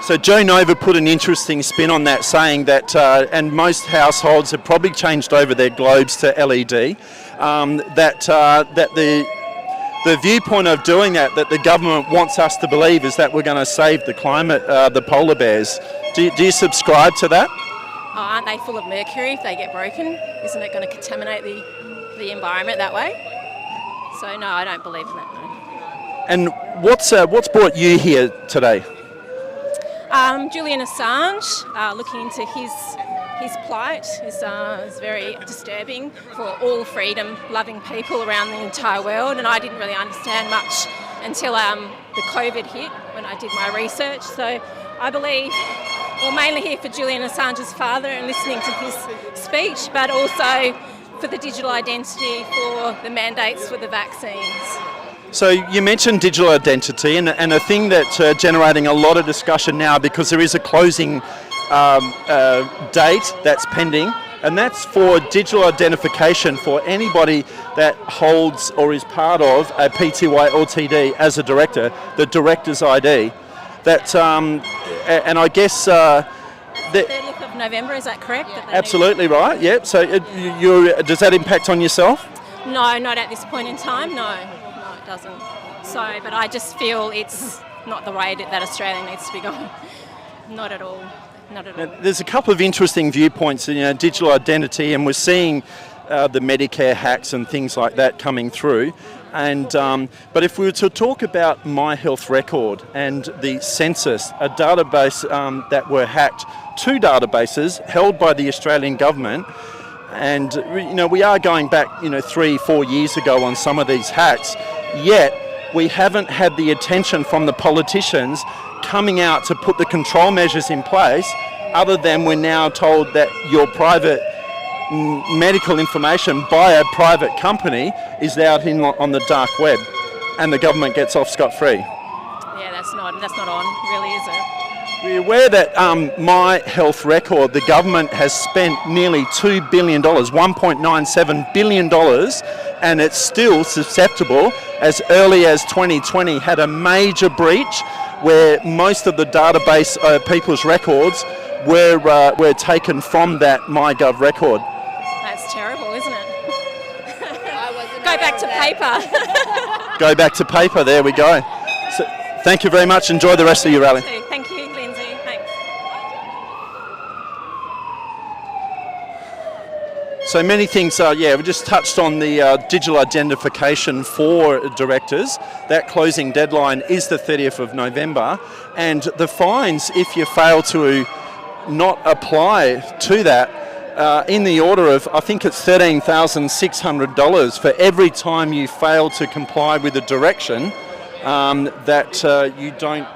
So Joe Nova put an interesting spin on that, saying that, and most households have probably changed over their globes to LED, that the viewpoint of doing that the government wants us to believe is that we're going to save the climate, the polar bears. Do you subscribe to that? Oh, aren't they full of mercury if they get broken? Isn't it going to contaminate the environment that way? So no, I don't believe in that. No. And what's brought you here today? Julian Assange, looking into his plight is very disturbing for all freedom-loving people around the entire world, and I didn't really understand much until the COVID hit when I did my research. So I believe, well, mainly here for Julian Assange's father and listening to his speech, but also for the digital identity, for the mandates for the vaccines. So you mentioned digital identity, and a thing that's generating a lot of discussion now, because there is a closing date that's pending, and that's for digital identification for anybody that holds or is part of a PTY LTD as a director, the director's ID. That, and I guess... the 30th of November, is that correct? Absolutely right, yep. So does that impact on yourself? No, not at this point in time, no it doesn't. So, but I just feel it's not the way that Australia needs to be going. Not at all. Not at all. There's a couple of interesting viewpoints in digital identity, and we're seeing the Medicare hacks and things like that coming through. And but if we were to talk about My Health Record and the census, a database that were hacked, 2 databases held by the Australian government, and we are going back 3-4 years ago on some of these hacks, yet we haven't had the attention from the politicians coming out to put the control measures in place, other than we're now told that your private medical information by a private company is out on the dark web, and the government gets off scot-free. Yeah, that's not on, really, is it? We're aware that My Health Record, the government has spent nearly $2 billion, $1.97 billion, and it's still susceptible. As early as 2020, had a major breach where most of the database people's records were taken from that MyGov record. That's terrible, isn't it? Go back to paper. Go back to paper, there we go. So, thank you very much. Enjoy the rest of your rally. Thank you, Lindsay. Thanks. So many things. We just touched on the digital identification for directors. That closing deadline is the 30th of November, and the fines, if you fail to not apply to that, in the order of, I think it's $13,600 for every time you fail to comply with a direction that you don't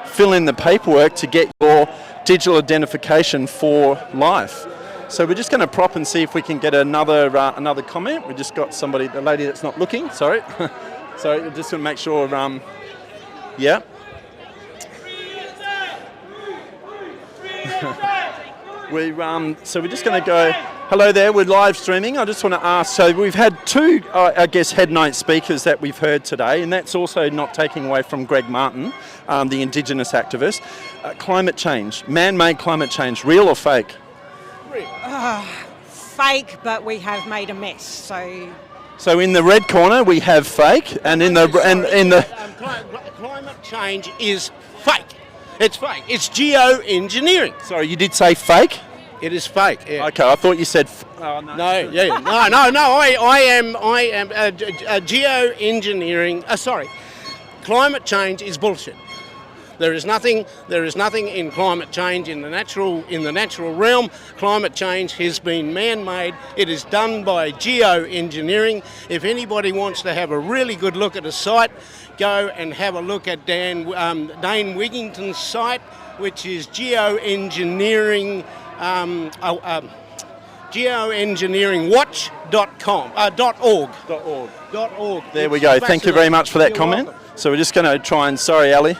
fill in the paperwork to get your digital identification for life. So we're just going to prop and see if we can get another comment. We just got somebody, the lady that's not looking. Sorry, so just to make sure. Yeah. So we're just going to go. Hello there. We're live streaming. I just want to ask. So we've had two, I guess, head note speakers that we've heard today, and that's also not taking away from Greg Martin, the Indigenous activist. Climate change, man-made climate change, real or fake? Fake, but we have made a mess. So in the red corner we have fake, and in the climate change is fake. It's fake. It's geoengineering. Sorry, you did say fake? It is fake. Yeah. Okay, I thought you said. No. I am geoengineering. Sorry, climate change is bullshit. There is nothing in climate change in the natural realm. Climate change has been man-made. It is done by geoengineering. If anybody wants to have a really good look at a site, go and have a look at Dane Wigington's site, which is geoengineeringwatch.org. There we go. Thank you very much for that comment. So we're just going to try and, sorry Ali,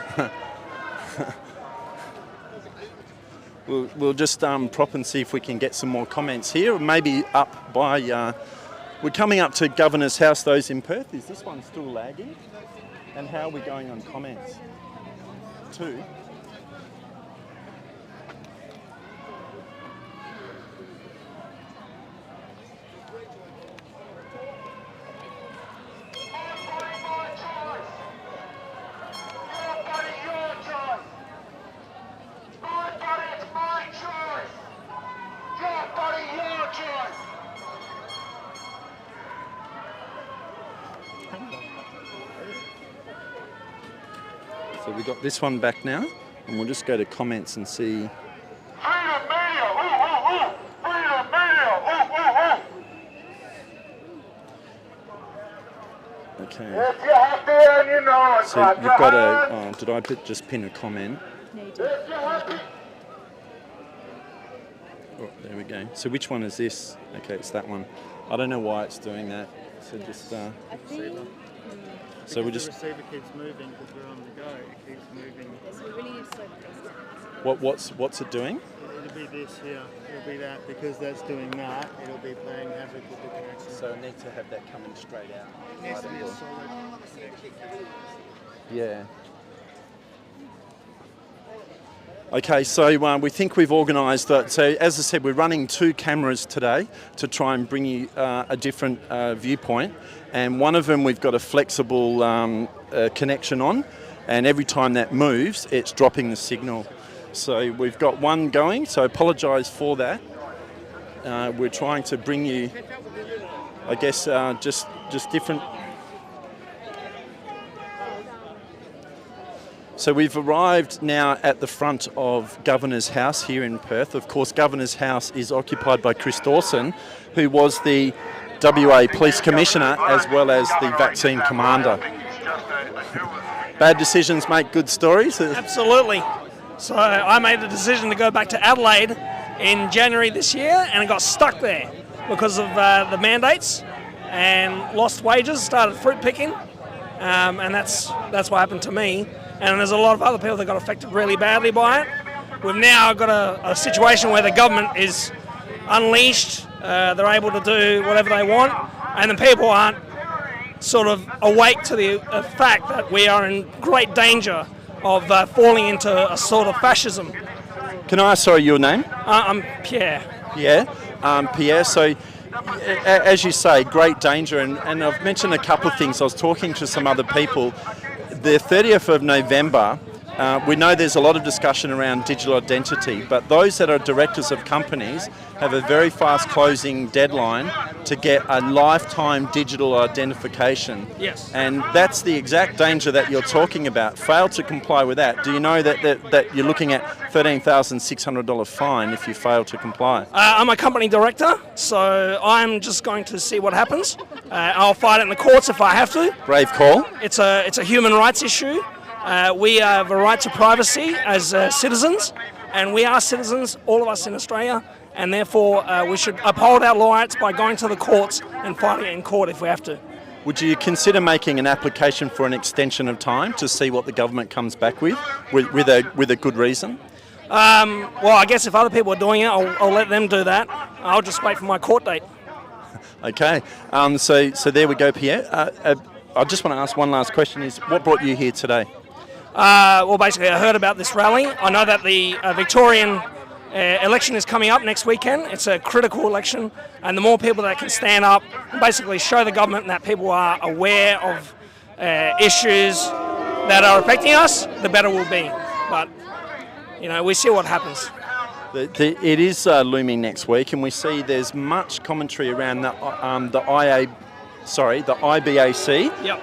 we'll just prop and see if we can get some more comments here. Maybe up by, we're coming up to Governor's House, those in Perth. Is this one still lagging? And how are we going on comments? 2. So we've got this one back now, and we'll just go to comments and see. Okay. So you've got a. Did I just pin a comment? Oh, there we go. So which one is this? Okay, it's that one. I don't know why it's doing that. So just. So we just. The receiver keeps moving because we're on the go. It keeps moving. So we really need to slow What's it doing? It'll be this here. It'll be that because that's doing that. It'll be playing havoc with the connection. So I need to have that coming straight out. It needs to be a solid connection. Yeah. Okay, so we think we've organised that. So as I said, we're running 2 cameras today to try and bring you a different viewpoint. And one of them we've got a flexible connection on, and every time that moves, it's dropping the signal. So we've got one going, so I apologise for that. We're trying to bring you, I guess, just different. So we've arrived now at the front of Governor's House here in Perth. Of course, Governor's House is occupied by Chris Dawson, who was the WA Police Commissioner as well as the Vaccine Commander. Bad decisions make good stories. Absolutely. So I made the decision to go back to Adelaide in January this year, and I got stuck there because of the mandates and lost wages, started fruit picking, and that's what happened to me. And there's a lot of other people that got affected really badly by it. We've now got a situation where the government is unleashed, they're able to do whatever they want, and the people aren't sort of awake to the fact that we are in great danger of falling into a sort of fascism. Can I ask, sorry, your name? I'm Pierre. Yeah, Pierre, so as you say, great danger, and I've mentioned a couple of things. I was talking to some other people. The 30th of November we know there's a lot of discussion around digital identity, but those that are directors of companies have a very fast closing deadline to get a lifetime digital identification. Yes. And that's the exact danger that you're talking about. Fail to comply with that. Do you know that you're looking at $13,600 fine if you fail to comply? I'm a company director, so I'm just going to see what happens. I'll fight it in the courts if I have to. Brave call. It's a human rights issue. We have a right to privacy as citizens, and we are citizens, all of us in Australia, and therefore we should uphold our rights by going to the courts and fighting it in court if we have to. Would you consider making an application for an extension of time to see what the government comes back with a good reason? Well, I guess if other people are doing it, I'll let them do that. I'll just wait for my court date. Okay, so there we go, Pierre. I just want to ask one last question, is what brought you here today? Well, basically, I heard about this rally. I know that the Victorian election is coming up next weekend. It's a critical election, and the more people that can stand up and basically show the government that people are aware of issues that are affecting us, the better we'll be. But, you know, we see what happens. It is looming next week, and we see there's much commentary around the IBAC, yep.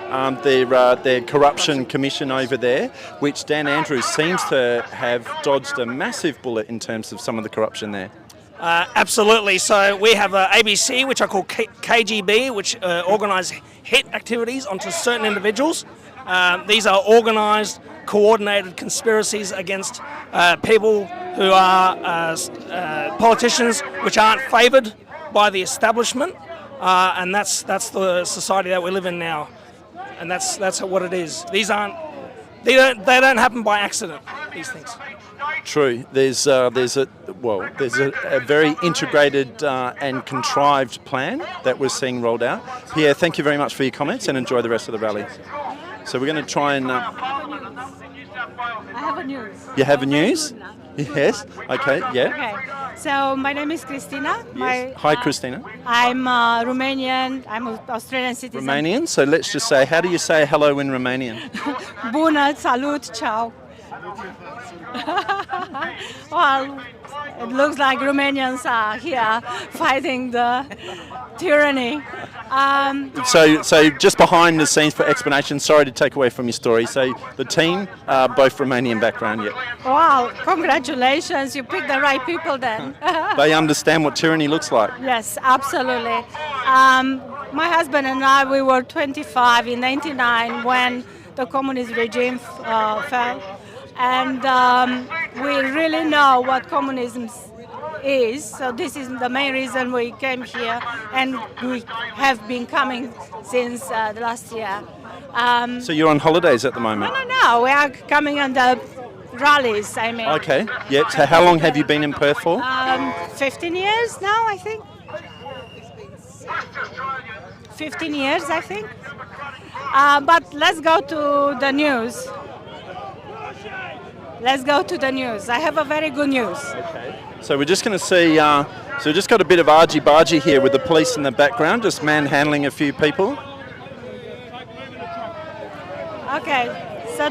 Their corruption commission over there, which Dan Andrews seems to have dodged a massive bullet in terms of some of the corruption there. Absolutely. So we have ABC, which I call KGB, which organise hit activities onto certain individuals. These are organised, coordinated conspiracies against people who are politicians which aren't favoured by the establishment. And that's the society that we live in now, and that's what it is. They don't happen by accident. These things. True. There's a very integrated and contrived plan that we're seeing rolled out. Pierre, thank you very much for your comments, and enjoy the rest of the rally. So we're going to try and. I have a news. You have a news? Yes. Okay. Yeah. Okay. So my name is Christina. Hi, Christina. I'm Romanian. I'm an Australian citizen. Romanian. So let's just say, how do you say hello in Romanian? Bună, salut, ciao. Well, it looks like Romanians are here fighting the tyranny. So just behind the scenes for explanation, sorry to take away from your story. So the team are both Romanian background, yeah. Wow, congratulations, you picked the right people then. They understand what tyranny looks like. Yes, absolutely. My husband and I, we were 25 in 99 when the communist regime fell. And we really know what communism is, so this is the main reason we came here, and we have been coming since the last year. So you're on holidays at the moment? No, we are coming on the rallies, I mean. Okay, yeah, so how long have you been in Perth for? 15 years now, I think. 15 years, I think. But let's go to the news. Let's go to the news. I have a very good news. Okay. So we're just going to see, so we just got a bit of argy-bargy here with the police in the background, just manhandling a few people. Okay, so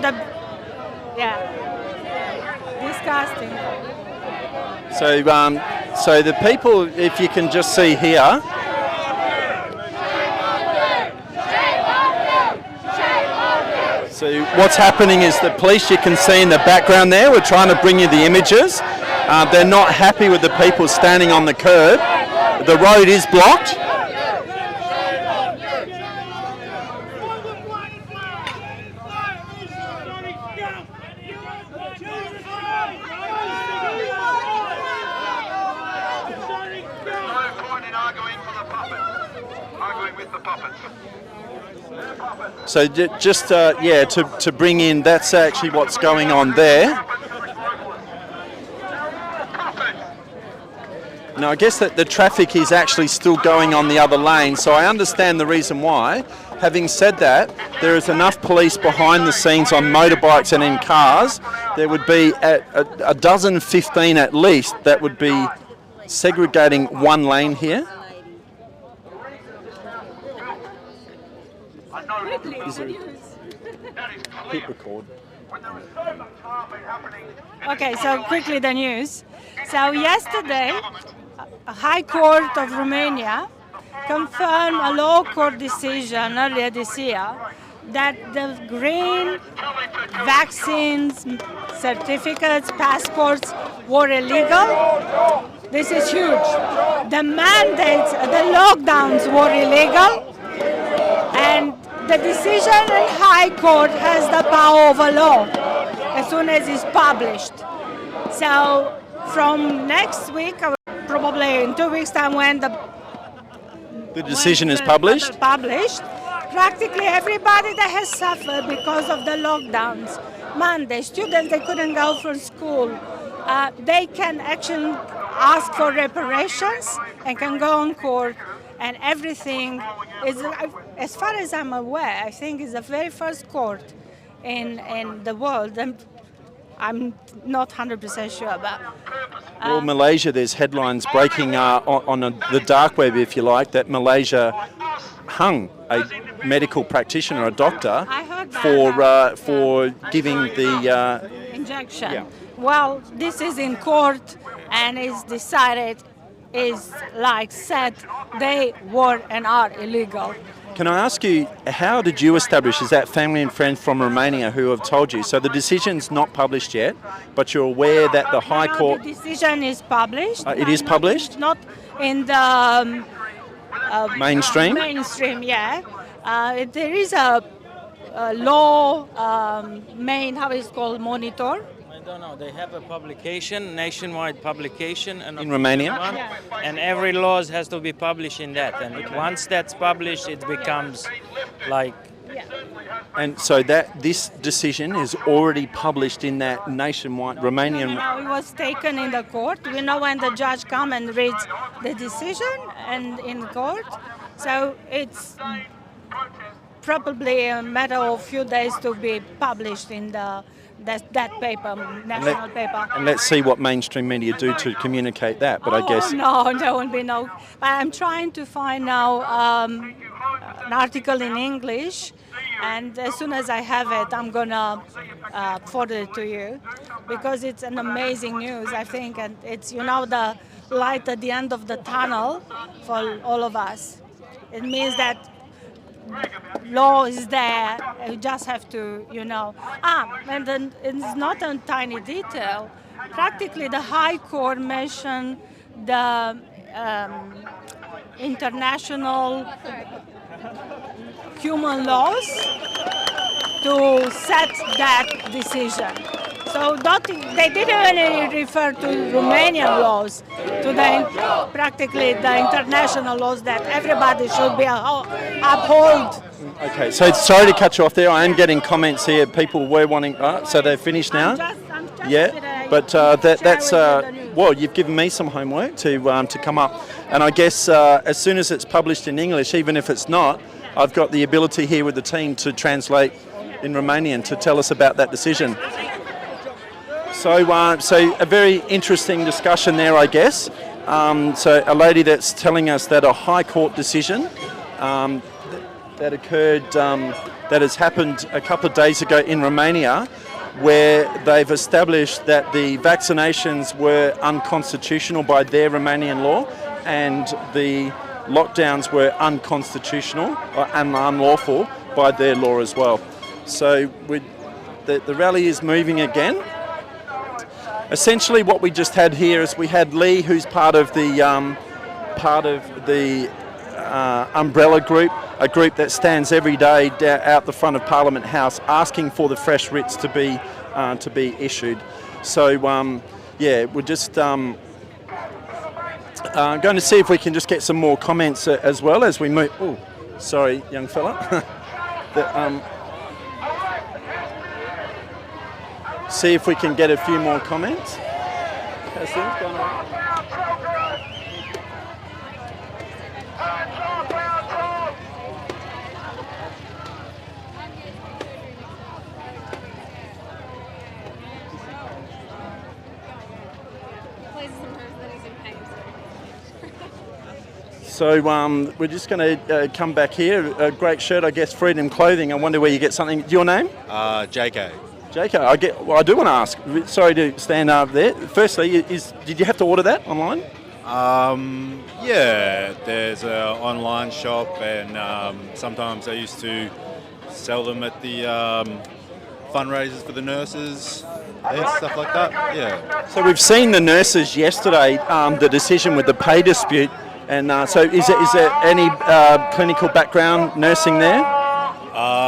disgusting. So the people, if you can just see here, so what's happening is the police, you can see in the background there, we're trying to bring you the images. They're not happy with the people standing on the curb. The road is blocked. So just, to bring in, that's actually what's going on there. Now, I guess that the traffic is actually still going on the other lane, so I understand the reason why. Having said that, there is enough police behind the scenes on motorbikes and in cars. There would be a dozen, 15 at least, that would be segregating one lane here. Is there hit record? Okay, so quickly the news. So yesterday, a High Court of Romania confirmed a low court decision earlier this year that the green vaccines, certificates, passports were illegal. This is huge. The mandates, the lockdowns were illegal, and the decision in High Court has the power of a law as soon as it's published. So from next week, probably in 2 weeks' time, when the decision is published, practically everybody that has suffered because of the lockdowns, Monday, students they couldn't go for school, they can actually ask for reparations and can go on court, and everything is, as far as I'm aware, I think is the very first court in the world. I'm not 100% sure, but... well, Malaysia, there's headlines breaking on the dark web, if you like, that Malaysia hung a medical practitioner, a doctor, for giving the... injection. Yeah. Well, this is in court and is decided, is like said, they were and are illegal. Can I ask you, how did you establish, is that family and friends from Romania who have told you? So the decision's not published yet, but you're aware that the High Court... The decision is published. It is published? Not in the... mainstream? Mainstream, yeah. There is a law, how is it called, monitor. I don't know. They have a publication, nationwide publication, and in Romania, and every law has to be published in that. And once that's published, it becomes like. And so that this decision is already published in that nationwide Romanian. No, it was taken in the court. We know when the judge comes and reads the decision and in court. So it's probably a matter of few days to be published in that paper, national paper. And let's see what mainstream media do to communicate that. But I guess no, there won't be no. But I'm trying to find now an article in English, and as soon as I have it, I'm gonna forward it to you, because it's an amazing news, I think, and it's the light at the end of the tunnel for all of us. It means that law is there. You just have to, and then it's not a tiny detail. Practically, the High Court mentioned the international human laws to set that decision. So they didn't even refer to Romanian laws, to practically the international laws that everybody should be uphold. Okay, so sorry to cut you off there. I am getting comments here. People were wanting. So they're finished now. Yeah, but that's well, you've given me some homework to come up, and I guess as soon as it's published in English, even if it's not, I've got the ability here with the team to translate in Romanian to tell us about that decision. So a very interesting discussion there, I guess. So a lady that's telling us that a High Court decision that occurred, that has happened a couple of days ago in Romania, where they've established that the vaccinations were unconstitutional by their Romanian law, and the lockdowns were unconstitutional and unlawful by their law as well. So the rally is moving again. Essentially, what we just had here is we had Lee, who's part of the umbrella group, a group that stands every day out the front of Parliament House, asking for the fresh writs to be issued. So we're just going to see if we can just get some more comments as well as we move. Oh, sorry, young fella. See if we can get a few more comments. How's things going on? So we're just going to come back here. A great shirt, I guess, Freedom Clothing. I wonder where you get something. Your name? JK. Jaco, I do want to ask. Sorry to stand up there. Firstly, did you have to order that online? Yeah, there's an online shop, and sometimes I used to sell them at the fundraisers for the nurses and stuff like that. Yeah. So we've seen the nurses yesterday, the decision with the pay dispute, and so is there any clinical background nursing there?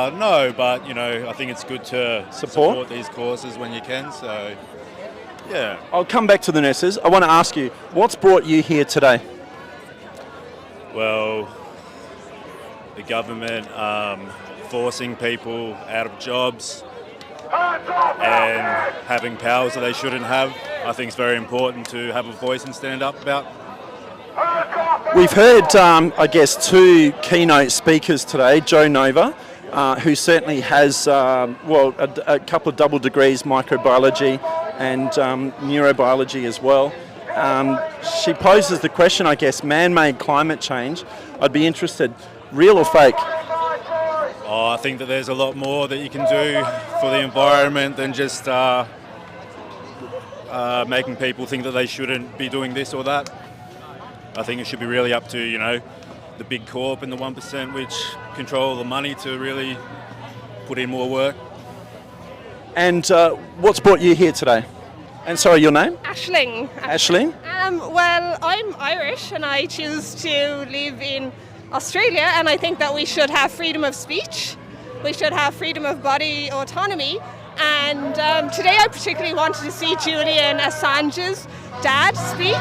No, but I think it's good to support these causes when you can. So, yeah. I'll come back to the nurses. I want to ask you, what's brought you here today? Well, the government forcing people out of jobs and having powers that they shouldn't have. I think it's very important to have a voice and stand up about. We've heard, I guess, two keynote speakers today, Joe Nova, who certainly has, a couple of double degrees, microbiology and neurobiology as well. She poses the question, I guess, man-made climate change. I'd be interested, real or fake? Oh, I think that there's a lot more that you can do for the environment than just making people think that they shouldn't be doing this or that. I think it should be really up to, the big corp and the 1% which control the money to really put in more work. And what's brought you here today? And sorry, your name? Aisling. Aisling? Well, I'm Irish and I choose to live in Australia, and I think that we should have freedom of speech. We should have freedom of body autonomy. And today I particularly wanted to see Julian Assange's dad speak,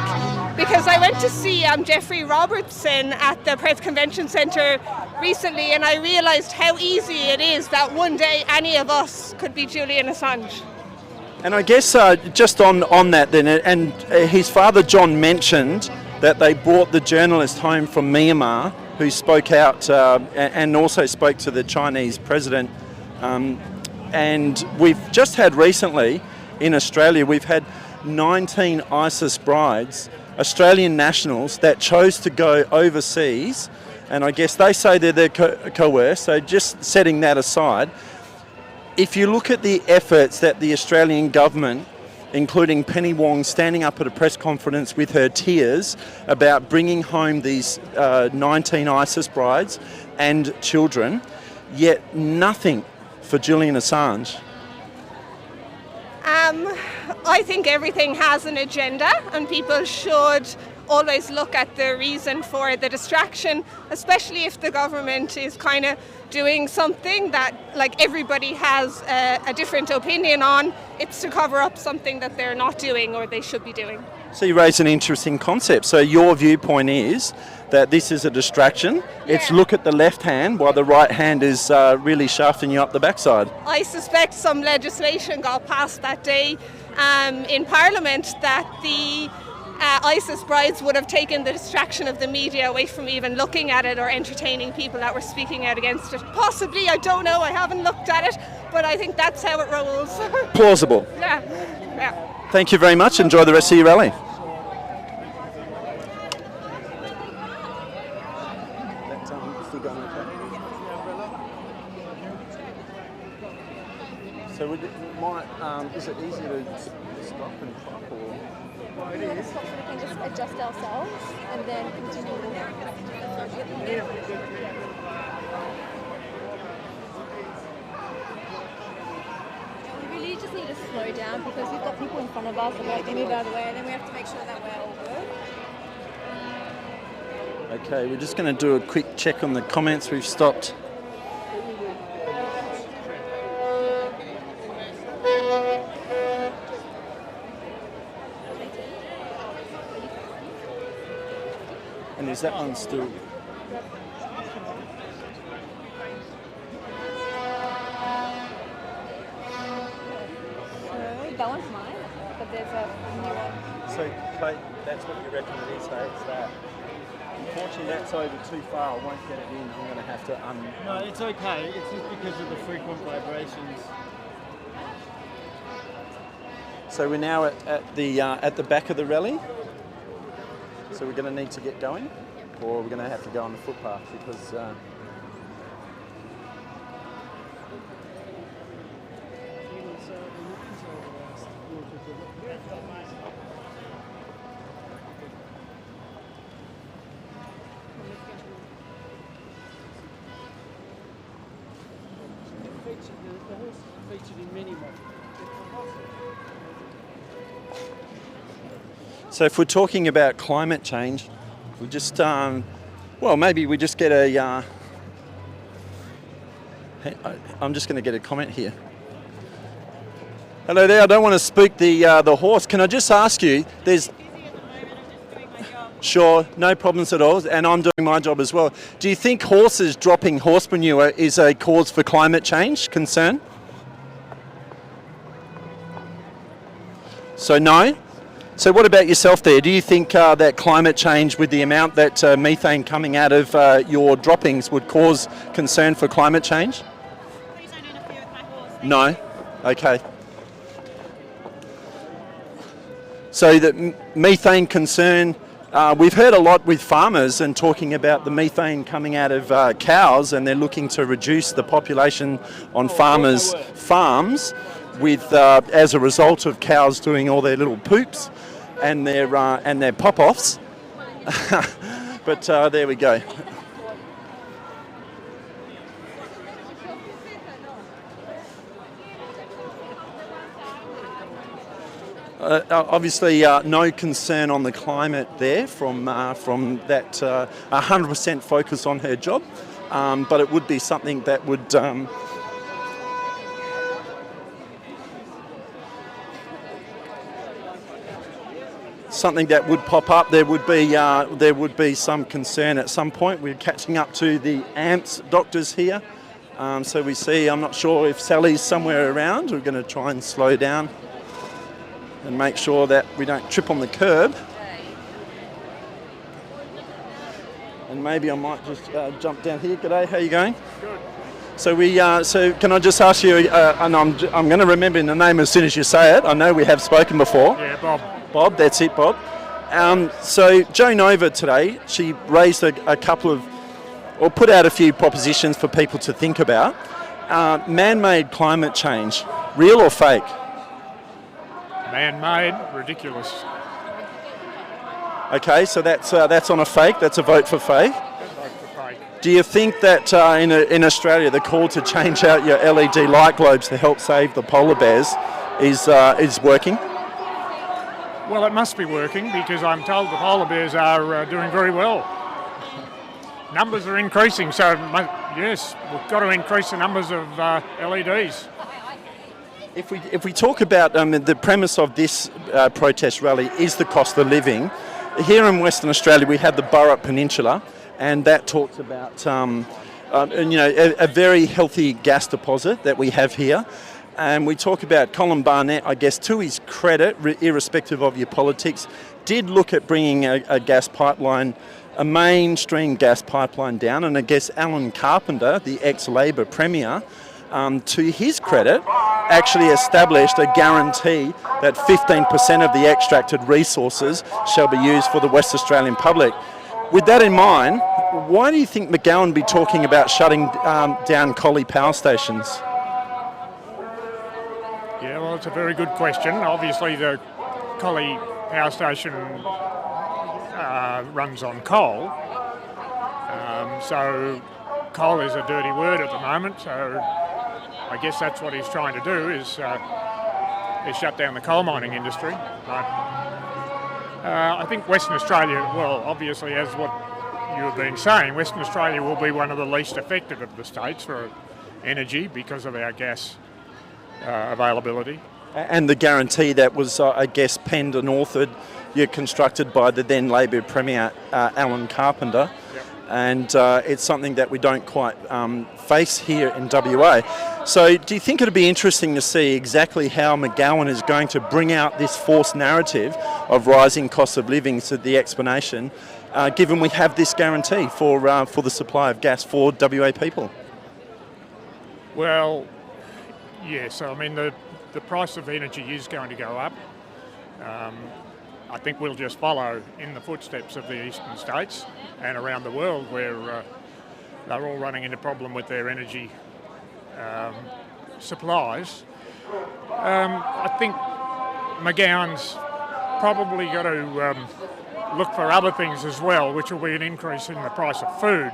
because I went to see Jeffrey Robertson at the Perth Convention Centre recently, and I realised how easy it is that one day any of us could be Julian Assange. And I guess just on that then, and his father John mentioned that they brought the journalist home from Myanmar who spoke out and also spoke to the Chinese president. And we've just had recently in Australia, we've had 19 ISIS brides, Australian nationals, that chose to go overseas. And I guess they say they're coerced, so just setting that aside, if you look at the efforts that the Australian government, including Penny Wong standing up at a press conference with her tears about bringing home these 19 ISIS brides and children, yet nothing for Julian Assange. I think everything has an agenda, and people should always look at the reason for the distraction, especially if the government is kind of doing something that everybody has a different opinion on. It's to cover up something that they're not doing or they should be doing. So you raise an interesting concept. So your viewpoint is that this is a distraction. Yeah. It's look at the left hand while the right hand is really shafting you up the backside. I suspect some legislation got passed that day in Parliament that the ISIS brides would have taken the distraction of the media away from even looking at it or entertaining people that were speaking out against it. Possibly, I don't know, I haven't looked at it, but I think that's how it rolls. Plausible. Yeah. Thank you very much. Enjoy the rest of your rally. So is it easier to stop and stop or? It is. So we can just adjust ourselves and then continue. We really just need to slow down because we've got people in front of us and they move out of the way, and then we have to make sure that we're all good. Okay, we're just going to do a quick check on the comments. We've stopped. And is that one still? So that one's mine, but there's a new one. So that's what you reckon it is, hey? It's that. Unfortunately, that's over too far. I won't get it in. I'm going to have to No, it's okay. It's just because of the frequent vibrations. So we're now at the back of the rally. So we're going to need to get going, or we're going to have to go on the footpath because. So if we're talking about climate change, we just, well, maybe we just get a, I'm just going to get a comment here. Hello there, I don't want to spook the horse. Can I just ask you, Sure, no problems at all, and I'm doing my job as well. Do you think horses dropping horse manure is a cause for climate change concern? So no? So what about yourself there? Do you think that climate change with the amount that methane coming out of your droppings would cause concern for climate change? Please don't interfere with my horse. No? Okay. So the methane concern, we've heard a lot with farmers and talking about the methane coming out of cows, and they're looking to reduce the population on farmers' farms with as a result of cows doing all their little poops and their pop-offs. But there we go. Obviously, no concern on the climate there from that 100% focus on her job, but it would be something that would pop up. There would be some concern at some point. We're catching up to the AMPS doctors here, so we see. I'm not sure if Sally's somewhere around. We're going to try and slow down and make sure that we don't trip on the curb. And maybe I might just jump down here. G'day, how you going? Good. So can I just ask you, and I'm going to remember the name as soon as you say it. I know we have spoken before. Yeah, Bob. Bob, that's it, Bob. So Jo Nova today, she raised a couple of, or put out a few propositions for people to think about. Man-made climate change, real or fake? Man-made, ridiculous. Okay, so that's on a fake. That's a vote for fake. Vote for fake. Do you think that in Australia the call to change out your LED light globes to help save the polar bears is working? Well, it must be working because I'm told the polar bears are doing very well. Numbers are increasing, so yes, we've got to increase the numbers of LEDs. If we talk about the premise of this protest rally is the cost of living, here in Western Australia we have the Burrup Peninsula, and that talks about a very healthy gas deposit that we have here. And we talk about Colin Barnett, I guess, to his credit, irrespective of your politics, did look at bringing a gas pipeline, a mainstream gas pipeline down. And I guess Alan Carpenter, the ex-Labor Premier, to his credit, actually established a guarantee that 15% of the extracted resources shall be used for the West Australian public. With that in mind, why do you think McGowan be talking about shutting down Collie power stations? Yeah, well, it's a very good question. Obviously, the Collie power station runs on coal, so coal is a dirty word at the moment. So I guess that's what he's trying to do is shut down the coal mining industry. But I think Western Australia, well, obviously, as what you have been saying, Western Australia will be one of the least affected of the states for energy because of our gas availability. And the guarantee that was, I guess, penned and authored, constructed by the then Labor Premier, Alan Carpenter. Yep. And it's something that we don't quite face here in WA. So do you think it'd be interesting to see exactly how McGowan is going to bring out this false narrative of rising cost of living to the explanation, given we have this guarantee for the supply of gas for WA people? Well, yes, I mean the price of energy is going to go up. I think we'll just follow in the footsteps of the eastern states and around the world where they're all running into problem with their energy supplies. I think McGowan's probably got to look for other things as well, which will be an increase in the price of food,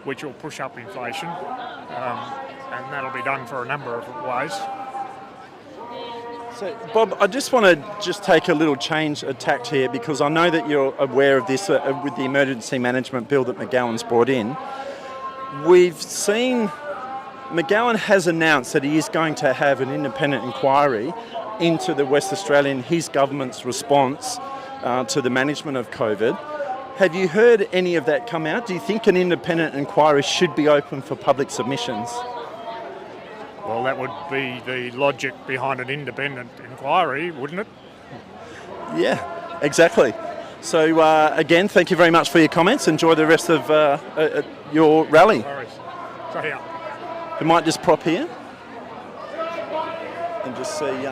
which will push up inflation. and that'll be done for a number of ways. So, Bob, I just want to take a little change of tact here, because I know that you're aware of this with the emergency management bill that McGowan's brought in. We've seen McGowan has announced that he is going to have an independent inquiry into the West Australian, his government's response to the management of COVID. Have you heard any of that come out? Do you think an independent inquiry should be open for public submissions? Well, that would be the logic behind an independent inquiry, wouldn't it? Yeah, exactly. So again, thank you very much for your comments. Enjoy the rest of your rally. No worries. So, yeah. We might just prop here and just see.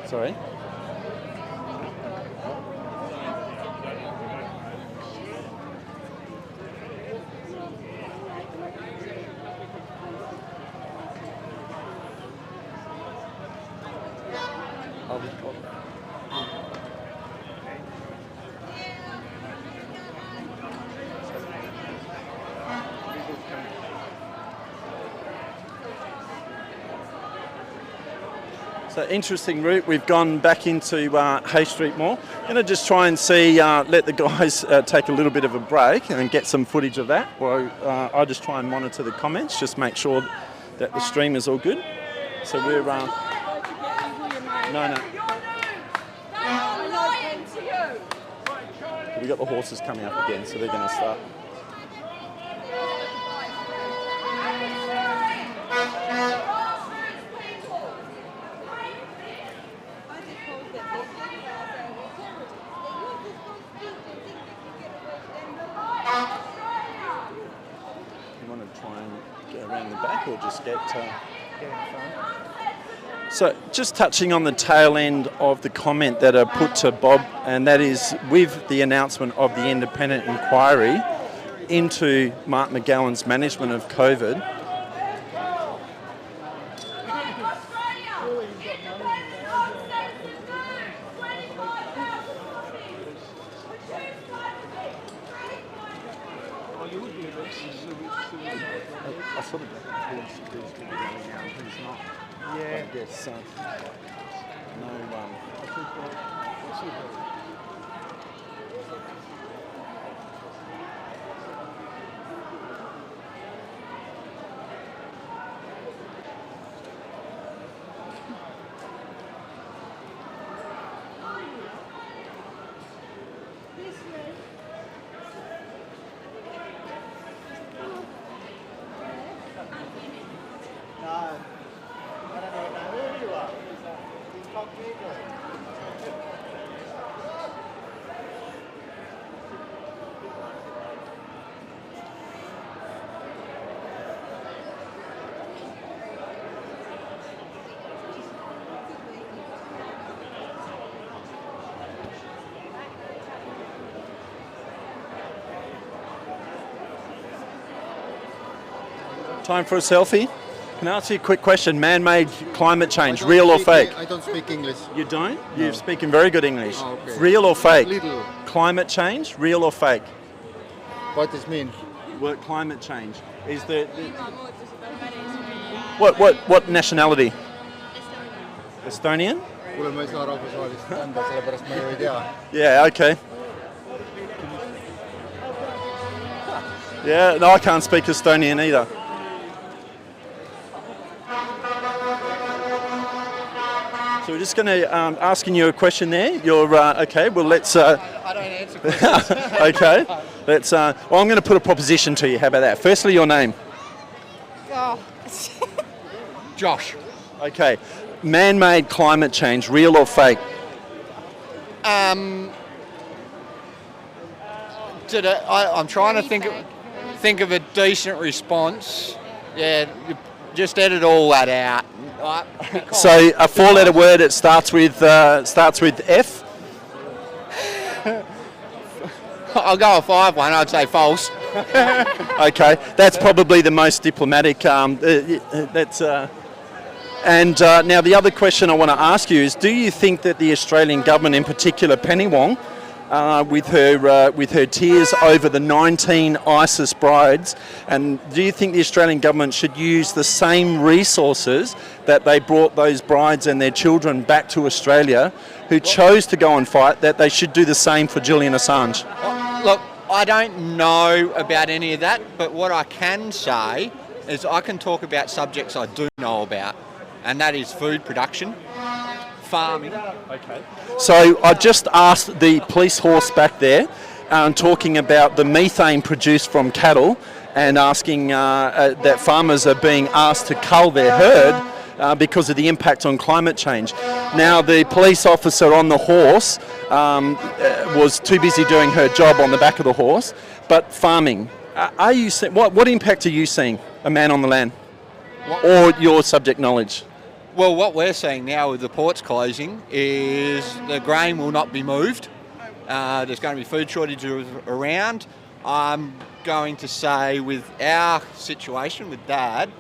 Sorry. So interesting route. We've gone back into Hay Street Mall. Going to just try and see, let the guys take a little bit of a break and get some footage of that. While I just try and monitor the comments, just make sure that the stream is all good. So we're no. We got the horses coming up again, so they're going to start. Or just get So just touching on the tail end of the comment that I put to Bob, and that is with the announcement of the independent inquiry into Mark McGowan's management of COVID. Yeah. Yes. Time for a selfie. Can I ask you a quick question? Man-made climate change, real or fake? I don't speak English. You don't? No. You're speaking very good English. Oh, okay. Real or fake? Little. Climate change, real or fake? What does it mean? What climate change? Is the what nationality? Estonian? Kuule, ma ei saa rahvusvahelist anda, sellepärast ma ju ei tea. Yeah, okay. Yeah, no, I can't speak Estonian either. So we're just going to asking you a question there. You're okay. Well, let's. I don't answer questions. Okay. Let's. Well, I'm going to put a proposition to you. How about that? Firstly, your name. Oh. Josh. Okay. Man-made climate change, real or fake? I'm trying to think of a decent response. Yeah, just edit all that out. Right, so a four-letter word. It starts with F. I'll go a 5 one. I'd say false. Okay, that's probably the most diplomatic. That's And now the other question I want to ask you is, do you think that the Australian government, in particular Penny Wong, with her tears over the 19 ISIS brides, and do you think the Australian government should use the same resources that they brought those brides and their children back to Australia who chose to go and fight, that they should do the same for Julian Assange? Look, I don't know about any of that, but what I can say is I can talk about subjects I do know about, and that is food production, farming. Okay. So I just asked the police horse back there, talking about the methane produced from cattle, and asking that farmers are being asked to cull their herd because of the impact on climate change. Now the police officer on the horse was too busy doing her job on the back of the horse, but farming. Are you what impact are you seeing, a man on the land, or your subject knowledge? Well, what we're seeing now with the ports closing is the grain will not be moved. There's going to be food shortages around. I'm going to say with our situation with Dad,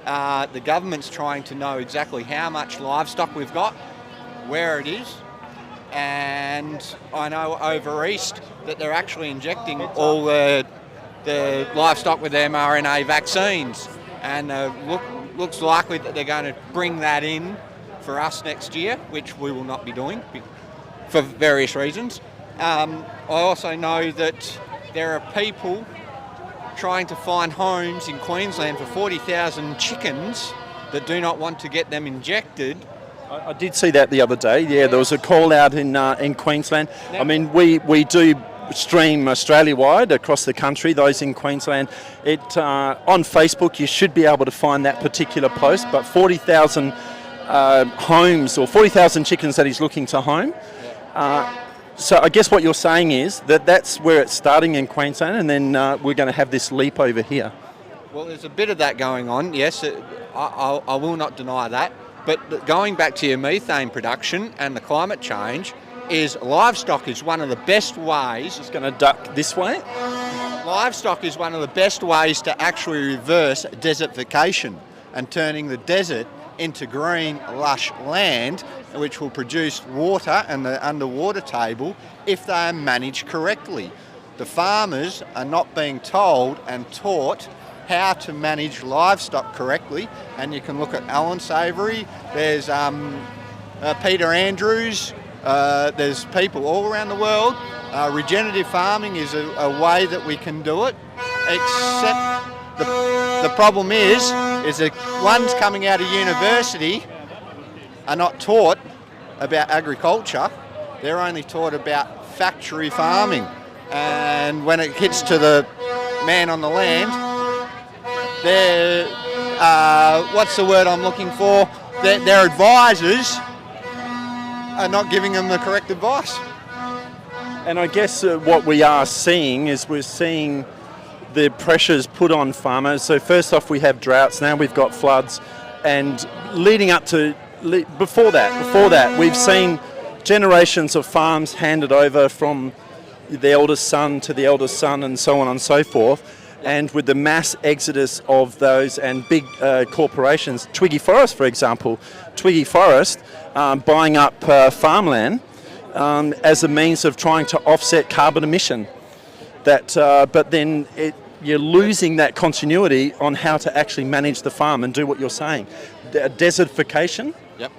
the government's trying to know exactly how much livestock we've got, where it is, and I know over east that they're actually injecting all the livestock with mRNA vaccines, and looks likely that they're going to bring that in for us next year, which we will not be doing for various reasons. I also know that there are people trying to find homes in Queensland for 40,000 chickens that do not want to get them injected. I did see that the other day. Yeah, there was a call out in Queensland. I mean, we do stream Australia-wide across the country, those in Queensland. On Facebook you should be able to find that particular post, but 40,000 homes, or 40,000 chickens that he's looking to home. So I guess what you're saying is that that's where it's starting in Queensland, and then we're going to have this leap over here. Well, there's a bit of that going on, yes, I will not deny that, but going back to your methane production and the climate change, is livestock is one of the best ways. Just going to duck this way. Livestock is one of the best ways to actually reverse desertification and turning the desert into green, lush land, which will produce water and the underwater table if they are managed correctly. The farmers are not being told and taught how to manage livestock correctly, and you can look at Alan Savoury, there's Peter Andrews, there's people all around the world. Regenerative farming is a way that we can do it, except the problem is that ones coming out of university are not taught about agriculture, they're only taught about factory farming. And when it hits to the man on the land, they're, what's the word I'm looking for? Their advisors are not giving them the correct advice. And I guess what we are seeing is we're seeing the pressures put on farmers. So first off we have droughts, now we've got floods, and leading up to, before that we've seen generations of farms handed over from the eldest son to the eldest son, and so on and so forth. And with the mass exodus of those and big corporations, Twiggy Forrest, for example, Twiggy Forrest buying up farmland as a means of trying to offset carbon emission. But then you're losing that continuity on how to actually manage the farm and do what you're saying. Desertification. Yep.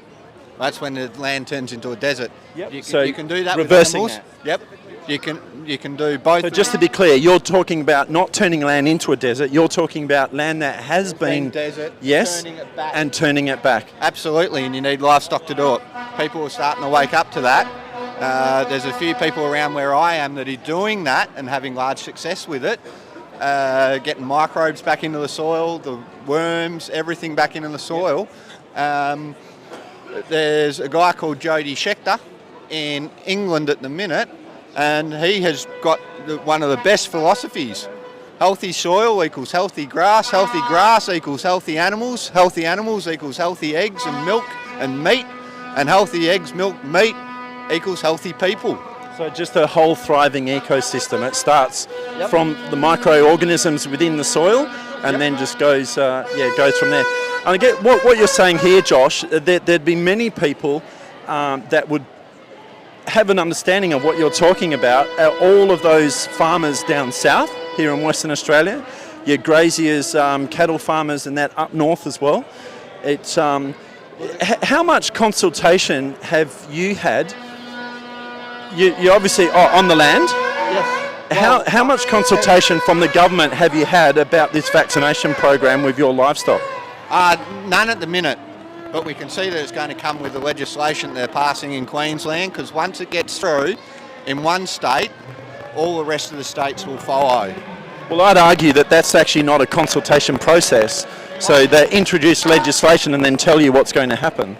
That's when the land turns into a desert. Yep. You can do that reversing with animals. Yep. You can do both. So just to be clear, you're talking about not turning land into a desert. You're talking about land that has been desert, yes, turning it back. and turning it back. Absolutely, and you need livestock to do it. People are starting to wake up to that. There's a few people around where I am that are doing that and having large success with it. Getting microbes back into the soil, the worms, everything back into the soil. There's a guy called Jody Schechter in England at the minute, and he has got one of the best philosophies. Healthy soil equals healthy grass equals healthy animals equals healthy eggs and milk and meat, and healthy eggs, milk, meat equals healthy people. So just a whole thriving ecosystem. It starts from the microorganisms within the soil and then just goes from there. And I get what you're saying here, Josh. There'd be many people that would have an understanding of what you're talking about. All of those farmers down south here in Western Australia, your graziers, cattle farmers, and that up north as well. It's how much consultation have you had? You obviously on the land. Yes. How much consultation from the government have you had about this vaccination program with your livestock? None at the minute, but we can see that it's going to come with the legislation they're passing in Queensland, because once it gets through in one state, all the rest of the states will follow. Well, I'd argue that that's actually not a consultation process. So they introduce legislation and then tell you what's going to happen.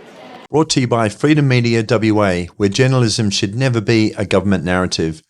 Brought to you by Freedom Media WA, where journalism should never be a government narrative.